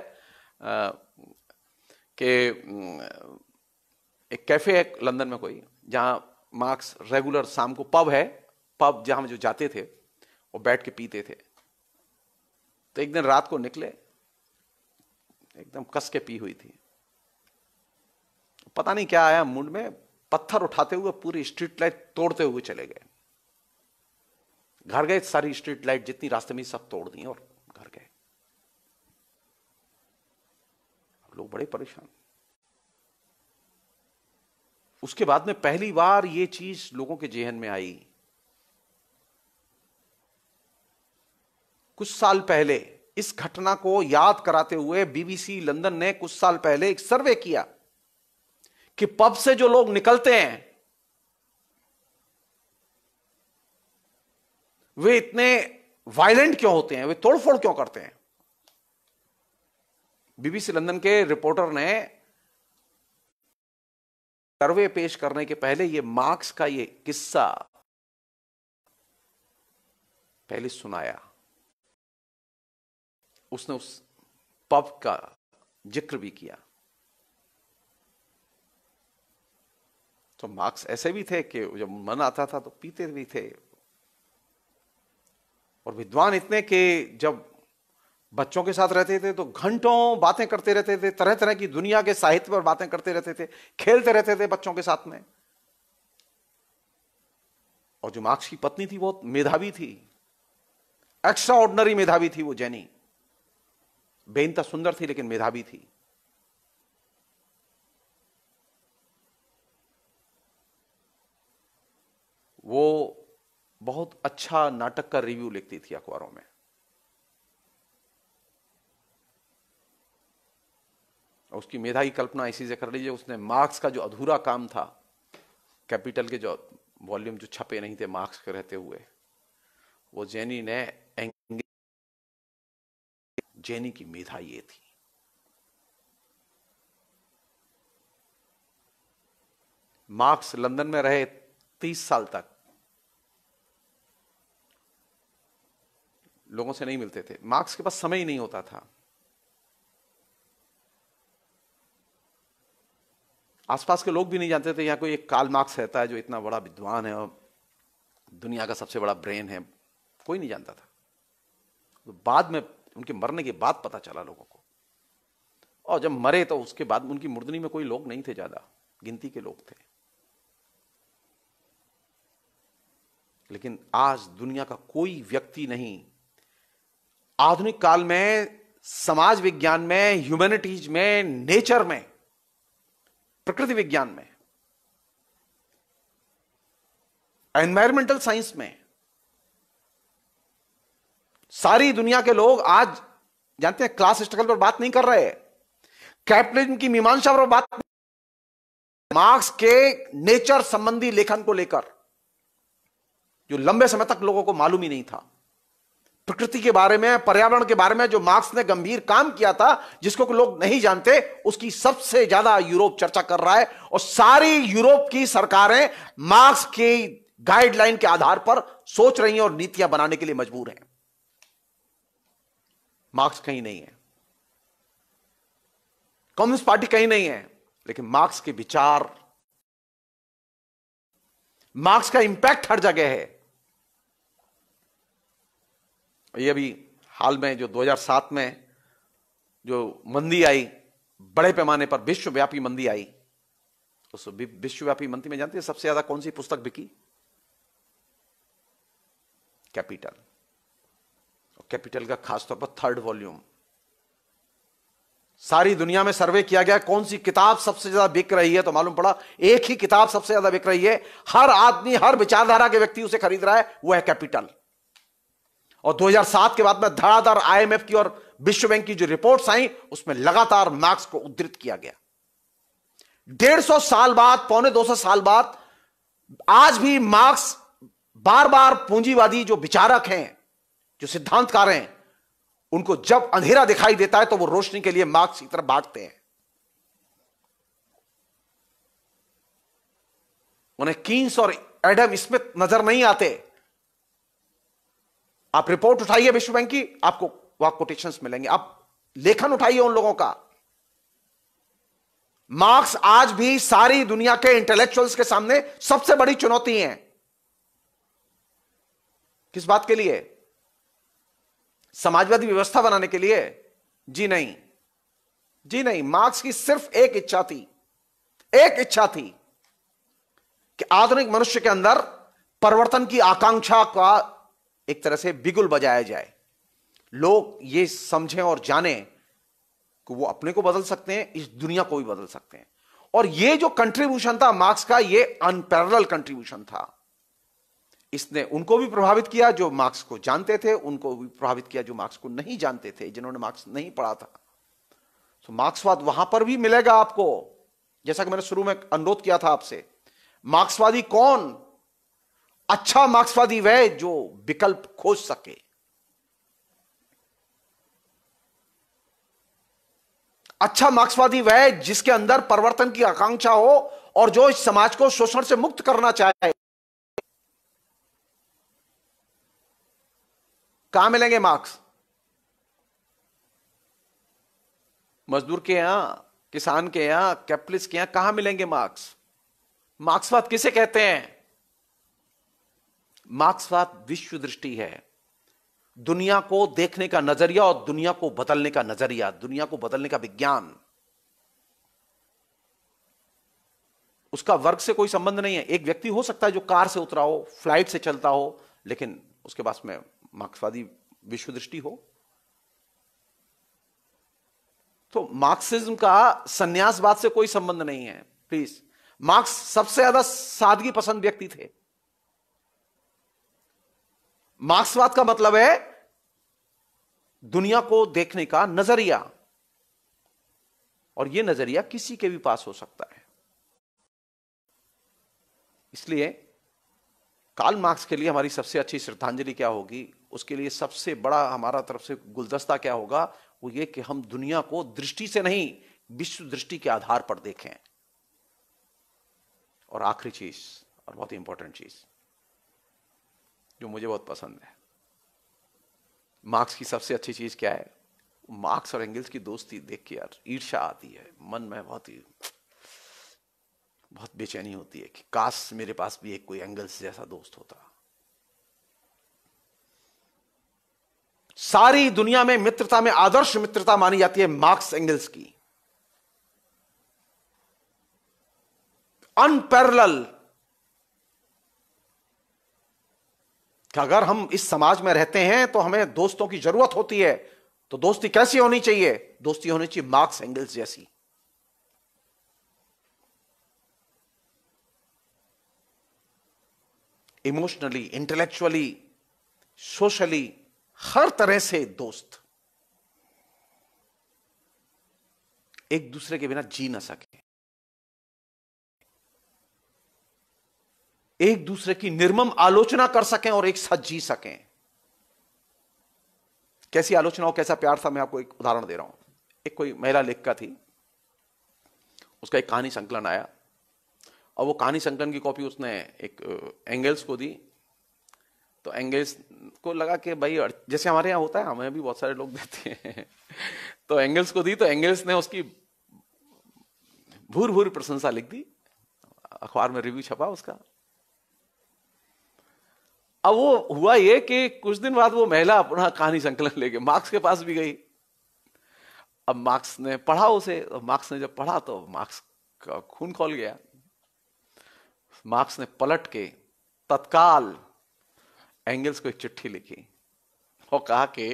कि एक कैफे है लंदन में कोई, जहां मार्क्स रेगुलर शाम को पब है, पब जहां जो जाते थे वो बैठ के पीते थे। तो एक दिन रात को निकले, एकदम कस के पी हुई थी, पता नहीं क्या आया मूड में, पत्थर उठाते हुए पूरी स्ट्रीट लाइट तोड़ते हुए चले गए। घर गए, सारी स्ट्रीट लाइट जितनी रास्ते में सब तोड़ दी और घर गए। लोग बड़े परेशान। उसके बाद में पहली बार ये चीज लोगों के जेहन में आई। कुछ साल पहले इस घटना को याद कराते हुए बीबीसी लंदन ने कुछ साल पहले एक सर्वे किया कि पब से जो लोग निकलते हैं वे इतने वायलेंट क्यों होते हैं, वे तोड़फोड़ क्यों करते हैं। बीबीसी लंदन के रिपोर्टर ने सर्वे पेश करने के पहले ये मार्क्स का ये किस्सा पहले सुनाया। उसने उस पब का जिक्र भी किया। तो मार्क्स ऐसे भी थे कि जब मन आता था तो पीते भी थे, और विद्वान इतने कि जब बच्चों के साथ रहते थे तो घंटों बातें करते रहते थे, तरह तरह की दुनिया के साहित्य पर बातें करते रहते थे, खेलते रहते थे बच्चों के साथ में। और जो मार्क्स की पत्नी थी बहुत मेधावी थी, एक्स्ट्रा ऑर्डिनरी मेधावी थी वो जेनी, बेइंतहा सुंदर थी लेकिन मेधावी थी। वो बहुत अच्छा नाटक का रिव्यू लिखती थी अखबारों में। उसकी मेधा की कल्पना इसी से कर लीजिए, उसने मार्क्स का जो अधूरा काम था, कैपिटल के जो वॉल्यूम जो छपे नहीं थे मार्क्स के रहते हुए, वो जेनी ने, जेनी की मेधा ये थी। मार्क्स लंदन में रहे 30 साल तक, लोगों से नहीं मिलते थे। मार्क्स के पास समय ही नहीं होता था। आसपास के लोग भी नहीं जानते थे यहाँ कोई एक कार्ल मार्क्स रहता है जो इतना बड़ा विद्वान है और दुनिया का सबसे बड़ा ब्रेन है, कोई नहीं जानता था। तो बाद में उनके मरने के बाद पता चला लोगों को, और जब मरे तो उसके बाद उनकी मुर्दनी में कोई लोग नहीं थे, ज्यादा गिनती के लोग थे। लेकिन आज दुनिया का कोई व्यक्ति नहीं, आधुनिक काल में समाज विज्ञान में, ह्यूमैनिटीज में, नेचर में, प्रकृति विज्ञान में, एनवायरमेंटल साइंस में, सारी दुनिया के लोग आज जानते हैं क्लास स्ट्रगल पर बात नहीं कर रहे, कैपिटलिज्म की मीमांसा पर बात, मार्क्स के नेचर संबंधी लेखन को लेकर जो लंबे समय तक लोगों को मालूम ही नहीं था, प्रकृति के बारे में, पर्यावरण के बारे में जो मार्क्स ने गंभीर काम किया था, जिसको लोग नहीं जानते, उसकी सबसे ज्यादा यूरोप चर्चा कर रहा है। और सारी यूरोप की सरकारें मार्क्स की गाइडलाइन के आधार पर सोच रही हैं और नीतियां बनाने के लिए मजबूर हैं। मार्क्स कहीं नहीं है, कम्युनिस्ट पार्टी कहीं नहीं है, लेकिन मार्क्स के विचार, मार्क्स का इंपैक्ट हर जगह है। ये अभी हाल में जो 2007 में जो मंदी आई, बड़े पैमाने पर विश्वव्यापी मंदी आई, उस विश्वव्यापी मंदी में जानते हैं सबसे ज्यादा कौन सी पुस्तक बिकी? कैपिटल। कैपिटल का खासतौर पर 3rd वॉल्यूम। सारी दुनिया में सर्वे किया गया कौन सी किताब सबसे ज्यादा बिक रही है, तो मालूम पड़ा एक ही किताब सबसे ज्यादा बिक रही है, हर आदमी, हर विचारधारा के व्यक्ति उसे खरीद रहा है, वो है कैपिटल। और 2007 के बाद में धड़ाधड़ आईएमएफ की और विश्व बैंक की जो रिपोर्ट्स आई, उसमें लगातार मार्क्स को उद्धृत किया गया। 150 साल बाद, पौने 200 साल बाद, आज भी मार्क्स बार बार पूंजीवादी जो विचारक हैं, जो सिद्धांतकार हैं, उनको जब अंधेरा दिखाई देता है तो वो रोशनी के लिए मार्क्स की तरफ भागते हैं। उन्हें कीन्स और एडम स्मिथ नजर नहीं आते। आप रिपोर्ट उठाइए विश्व बैंक की, आपको वहां कोटेशंस मिलेंगे। आप लेखन उठाइए उन लोगों का। मार्क्स आज भी सारी दुनिया के इंटेलेक्चुअल्स के सामने सबसे बड़ी चुनौती है। किस बात के लिए? समाजवादी व्यवस्था बनाने के लिए? जी नहीं, जी नहीं। मार्क्स की सिर्फ एक इच्छा थी, एक इच्छा थी कि आधुनिक मनुष्य के अंदर परिवर्तन की आकांक्षा का एक तरह से बिगुल बजाया जाए। लोग ये समझें और जानें कि वो अपने को बदल सकते हैं, इस दुनिया को भी बदल सकते हैं। और ये जो कंट्रीब्यूशन था मार्क्स का, ये अनपैरेलल कंट्रीब्यूशन था। इसने उनको भी प्रभावित किया जो मार्क्स को जानते थे, उनको भी प्रभावित किया जो मार्क्स को नहीं जानते थे, जिन्होंने मार्क्स नहीं पढ़ा था। तो मार्क्सवाद वहां पर भी मिलेगा आपको। जैसा कि मैंने शुरू में अनुरोध किया था आपसे, मार्क्सवादी कौन? अच्छा मार्क्सवादी वह जो विकल्प खोज सके। अच्छा मार्क्सवादी वह जिसके अंदर परिवर्तन की आकांक्षा हो और जो इस समाज को शोषण से मुक्त करना चाहे। कहां मिलेंगे मार्क्स? मजदूर के यहां, किसान के यहां, कैपिटलिस्ट के यहां कहां मिलेंगे मार्क्स? मार्क्सवाद किसे कहते हैं? मार्क्सवाद विश्व दृष्टि है, दुनिया को देखने का नजरिया और दुनिया को बदलने का नजरिया, दुनिया को बदलने का विज्ञान। उसका वर्ग से कोई संबंध नहीं है। एक व्यक्ति हो सकता है जो कार से उतरा हो, फ्लाइट से चलता हो, लेकिन उसके पास में मार्क्सवादी विश्व दृष्टि हो। तो मार्क्सिज्म का संन्यासवाद से कोई संबंध नहीं है, प्लीज। मार्क्स सबसे ज्यादा सादगी पसंद व्यक्ति थे। मार्क्सवाद का मतलब है दुनिया को देखने का नजरिया, और यह नजरिया किसी के भी पास हो सकता है। इसलिए कार्ल मार्क्स के लिए हमारी सबसे अच्छी श्रद्धांजलि क्या होगी, उसके लिए सबसे बड़ा हमारा तरफ से गुलदस्ता क्या होगा, वो ये कि हम दुनिया को दृष्टि से नहीं, विश्व दृष्टि के आधार पर देखें। और आखिरी चीज, और बहुत ही इंपॉर्टेंट चीज जो मुझे बहुत पसंद है, मार्क्स की सबसे अच्छी चीज क्या है? मार्क्स और एंगल्स की दोस्ती देख के यार ईर्ष्या आती है मन में, बहुत ही बहुत बेचैनी होती है कि काश मेरे पास भी एक कोई एंगल्स जैसा दोस्त होता। सारी दुनिया में मित्रता में आदर्श मित्रता मानी जाती है मार्क्स एंगल्स की, अनपैरेलल। कि अगर हम इस समाज में रहते हैं तो हमें दोस्तों की जरूरत होती है, तो दोस्ती कैसी होनी चाहिए? दोस्ती होनी चाहिए मार्क्स एंगल्स जैसी। इमोशनली, इंटेलेक्चुअली, सोशली, हर तरह से दोस्त एक दूसरे के बिना जी ना सके, एक दूसरे की निर्मम आलोचना कर सकें और एक साथ जी सकें। कैसी आलोचना हो, कैसा प्यार था, मैं आपको एक उदाहरण दे रहा हूं। एक कोई महिला लेखिका थी, उसका एक कहानी संकलन आया और वो कहानी संकलन की कॉपी उसने एक एंगल्स को दी। तो एंगल्स को लगा कि भाई जैसे हमारे यहाँ होता है, हमें भी बहुत सारे लोग देते हैं तो एंगल्स को दी, तो एंगल्स ने उसकी भूर भूर प्रशंसा लिख दी, अखबार में रिव्यू छपा उसका। अब वो हुआ ये कि कुछ दिन बाद वो महिला अपना कहानी संकलन लेके मार्क्स के पास भी गई। अब मार्क्स ने पढ़ा उसे, मार्क्स ने जब पढ़ा तो मार्क्स का खून खौल गया। मार्क्स ने पलट के तत्काल एंगल्स को एक चिट्ठी लिखी और कहा कि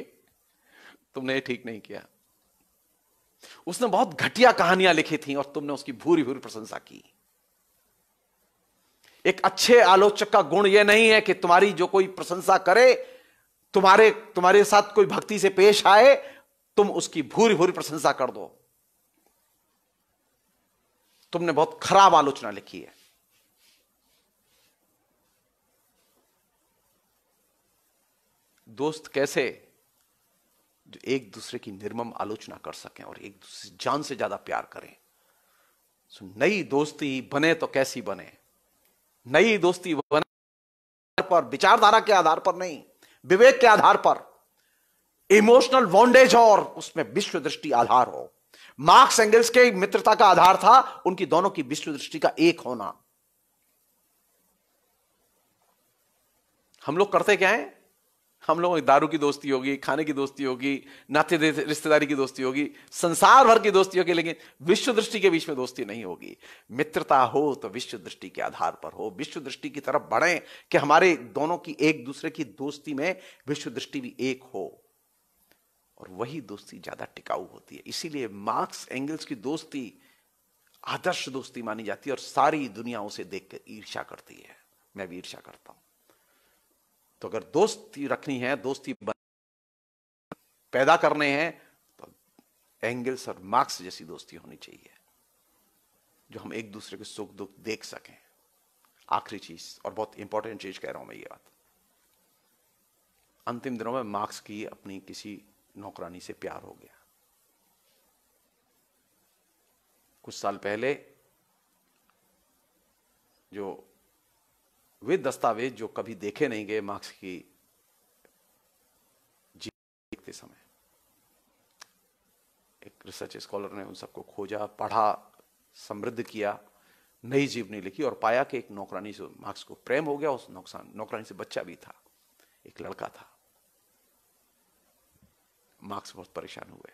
तुमने ये ठीक नहीं किया। उसने बहुत घटिया कहानियां लिखी थी और तुमने उसकी भूरी भूरी प्रशंसा की। एक अच्छे आलोचक का गुण यह नहीं है कि तुम्हारी जो कोई प्रशंसा करे, तुम्हारे साथ कोई भक्ति से पेश आए, तुम उसकी भूरी भूरी प्रशंसा कर दो। तुमने बहुत खराब आलोचना लिखी है। दोस्त कैसे? जो एक दूसरे की निर्मम आलोचना कर सकें और एक दूसरे से जान से ज्यादा प्यार करें। नई दोस्ती बने तो कैसी बने? नई दोस्ती बने पर विचारधारा के आधार पर नहीं, विवेक के आधार पर, इमोशनल बॉन्डेज और उसमें विश्व दृष्टि आधार हो। मार्क्स एंगल्स के मित्रता का आधार था उनकी दोनों की विश्व दृष्टि का एक होना। हम लोग करते क्या है? हम लोगों की दारू की दोस्ती होगी, खाने की दोस्ती होगी, नाते रिश्तेदारी की दोस्ती होगी, संसार भर की दोस्ती होगी, लेकिन विश्व दृष्टि के बीच में दोस्ती नहीं होगी। मित्रता हो तो विश्व दृष्टि के आधार पर हो, विश्व दृष्टि की तरफ बढ़ें कि हमारे दोनों की एक दूसरे की दोस्ती में विश्व दृष्टि भी एक हो, और वही दोस्ती ज्यादा टिकाऊ होती है। इसीलिए मार्क्स एंगल्स की दोस्ती आदर्श दोस्ती मानी जाती है और सारी दुनिया उसे देखकर ईर्ष्या करती है। मैं भी ईर्ष्या करता हूं। तो अगर दोस्ती रखनी है, दोस्ती पैदा करने हैं, तो एंगल्स और मार्क्स जैसी दोस्ती होनी चाहिए, जो हम एक दूसरे के सुख दुख देख सकें। आखिरी चीज, और बहुत इंपॉर्टेंट चीज कह रहा हूं मैं ये बात, अंतिम दिनों में मार्क्स की अपनी किसी नौकरानी से प्यार हो गया। कुछ साल पहले जो वे दस्तावेज जो कभी देखे नहीं गए मार्क्स की देखते समय, एक रिसर्च स्कॉलर ने उन सबको खोजा, पढ़ा, समृद्ध किया, नई जीवनी लिखी और पाया कि एक नौकरानी से मार्क्स को प्रेम हो गया। उस नौकरानी से बच्चा भी था, एक लड़का था। मार्क्स बहुत परेशान हुए।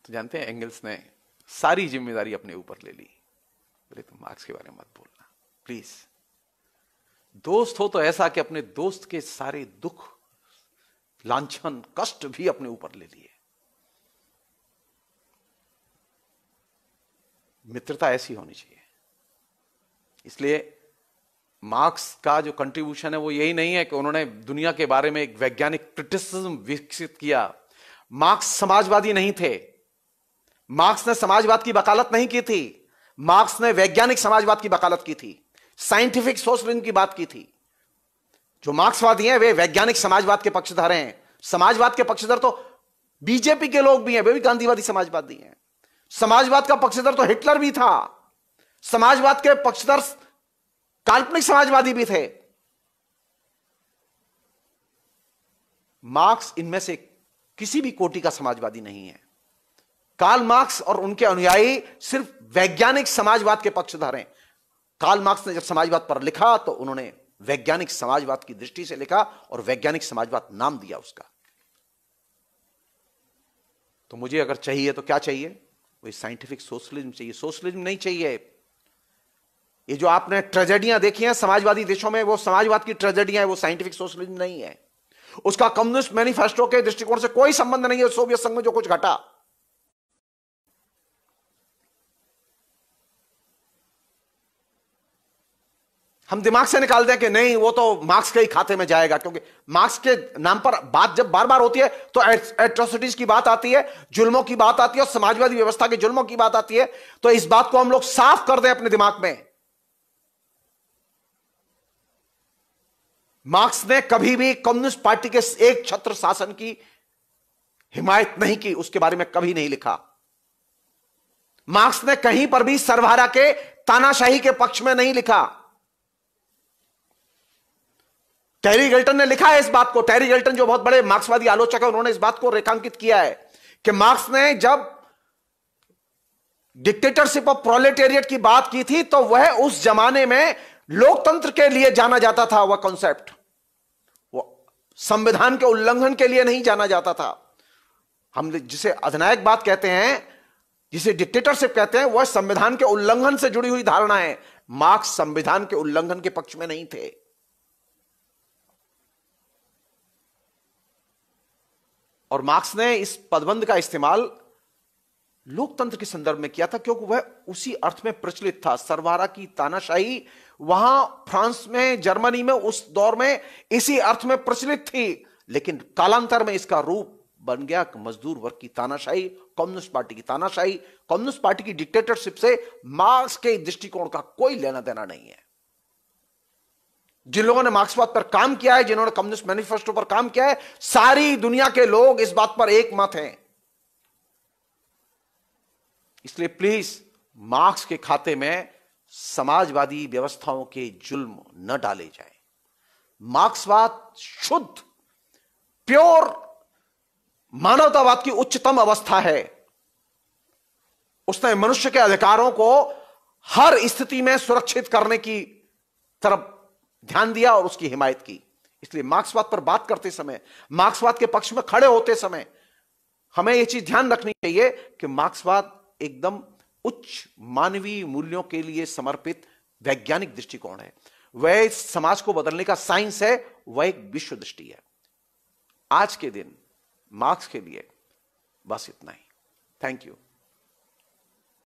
तो जानते हैं, एंगल्स ने सारी जिम्मेदारी अपने ऊपर ले ली। बोले तुम मार्क्स के बारे में मत बोलना प्लीज। दोस्त हो तो ऐसा कि अपने दोस्त के सारे दुख, लांछन, कष्ट भी अपने ऊपर ले लिए। मित्रता ऐसी होनी चाहिए। इसलिए मार्क्स का जो कंट्रीब्यूशन है वो यही नहीं है कि उन्होंने दुनिया के बारे में एक वैज्ञानिक क्रिटिसिज्म विकसित किया। मार्क्स समाजवादी नहीं थे। मार्क्स ने समाजवाद की वकालत नहीं की थी। मार्क्स ने वैज्ञानिक समाजवाद की वकालत की थी, साइंटिफिक सोशलिज्म की बात की थी। जो मार्क्सवादी हैं वे वैज्ञानिक समाजवाद के पक्षधर हैं। समाजवाद के पक्षधर तो बीजेपी के लोग भी हैं, वे भी गांधीवादी समाजवादी हैं। समाजवाद का पक्षधर तो हिटलर भी था। समाजवाद के पक्षधर काल्पनिक समाजवादी भी थे। मार्क्स इनमें से किसी भी कोटि का समाजवादी नहीं है। कार्ल मार्क्स और उनके अनुयायी सिर्फ वैज्ञानिक समाजवाद के पक्षधर हैं। कार्ल मार्क्स ने जब समाजवाद पर लिखा तो उन्होंने वैज्ञानिक समाजवाद की दृष्टि से लिखा और वैज्ञानिक समाजवाद नाम दिया उसका। तो मुझे अगर चाहिए तो क्या चाहिए? वही साइंटिफिक सोशलिज्म चाहिए, सोशलिज्म नहीं चाहिए। ये जो आपने ट्रेजेडियां देखी हैं समाजवादी देशों में, वो समाजवाद की ट्रेजेडियां है, वो साइंटिफिक सोशलिज्म नहीं है। उसका कम्युनिस्ट मैनिफेस्टो के दृष्टिकोण से कोई संबंध नहीं है सोवियत संघ में जो कुछ घटा। हम दिमाग से निकाल दें कि नहीं वो तो मार्क्स के ही खाते में जाएगा, क्योंकि मार्क्स के नाम पर बात जब बार बार होती है तो एट्रोसिटीज की बात आती है, जुल्मों की बात आती है और समाजवादी व्यवस्था के जुल्मों की बात आती है। तो इस बात को हम लोग साफ कर दें अपने दिमाग में। मार्क्स ने कभी भी कम्युनिस्ट पार्टी के एक छत्र शासन की हिमायत नहीं की, उसके बारे में कभी नहीं लिखा। मार्क्स ने कहीं पर भी सर्वहारा के तानाशाही के पक्ष में नहीं लिखा। टेरी गिल्टन ने लिखा है इस बात को। टेरी गिल्टन जो बहुत बड़े मार्क्सवादी आलोचक है, उन्होंने इस बात को रेखांकित किया है कि मार्क्स ने जब डिक्टेटरशिप ऑफ प्रोलेटेरिएट की बात की थी तो वह उस जमाने में लोकतंत्र के लिए जाना जाता था। वह कॉन्सेप्ट वो संविधान के उल्लंघन के लिए नहीं जाना जाता था। हम जिसे अधिनायक बात कहते हैं, जिसे डिक्टेटरशिप कहते हैं, वह संविधान के उल्लंघन से जुड़ी हुई धारणा है। मार्क्स संविधान के उल्लंघन के पक्ष में नहीं थे। और मार्क्स ने इस पदबंध का इस्तेमाल लोकतंत्र के संदर्भ में किया था, क्योंकि वह उसी अर्थ में प्रचलित था। सर्वहारा की तानाशाही वहां फ्रांस में, जर्मनी में उस दौर में इसी अर्थ में प्रचलित थी, लेकिन कालांतर में इसका रूप बन गया मजदूर वर्ग की तानाशाही, कम्युनिस्ट पार्टी की तानाशाही। कम्युनिस्ट पार्टी की डिक्टेटरशिप से मार्क्स के दृष्टिकोण का कोई लेना देना नहीं है। जिन लोगों ने मार्क्सवाद पर काम किया है, जिन्होंने कम्युनिस्ट मैनिफेस्टो पर काम किया है, सारी दुनिया के लोग इस बात पर एक मत हैं। इसलिए प्लीज मार्क्स के खाते में समाजवादी व्यवस्थाओं के जुल्म न डाले जाए। मार्क्सवाद शुद्ध, प्योर मानवतावाद की उच्चतम अवस्था है। उसने मनुष्य के अधिकारों को हर स्थिति में सुरक्षित करने की तरफ ध्यान दिया और उसकी हिमायत की। इसलिए मार्क्सवाद पर बात करते समय, मार्क्सवाद के पक्ष में खड़े होते समय हमें यह चीज ध्यान रखनी चाहिए कि मार्क्सवाद एकदम उच्च मानवीय मूल्यों के लिए समर्पित वैज्ञानिक दृष्टिकोण है। वह समाज को बदलने का साइंस है, वह एक विश्व दृष्टि है। आज के दिन मार्क्स के लिए बस इतना ही। Thank you.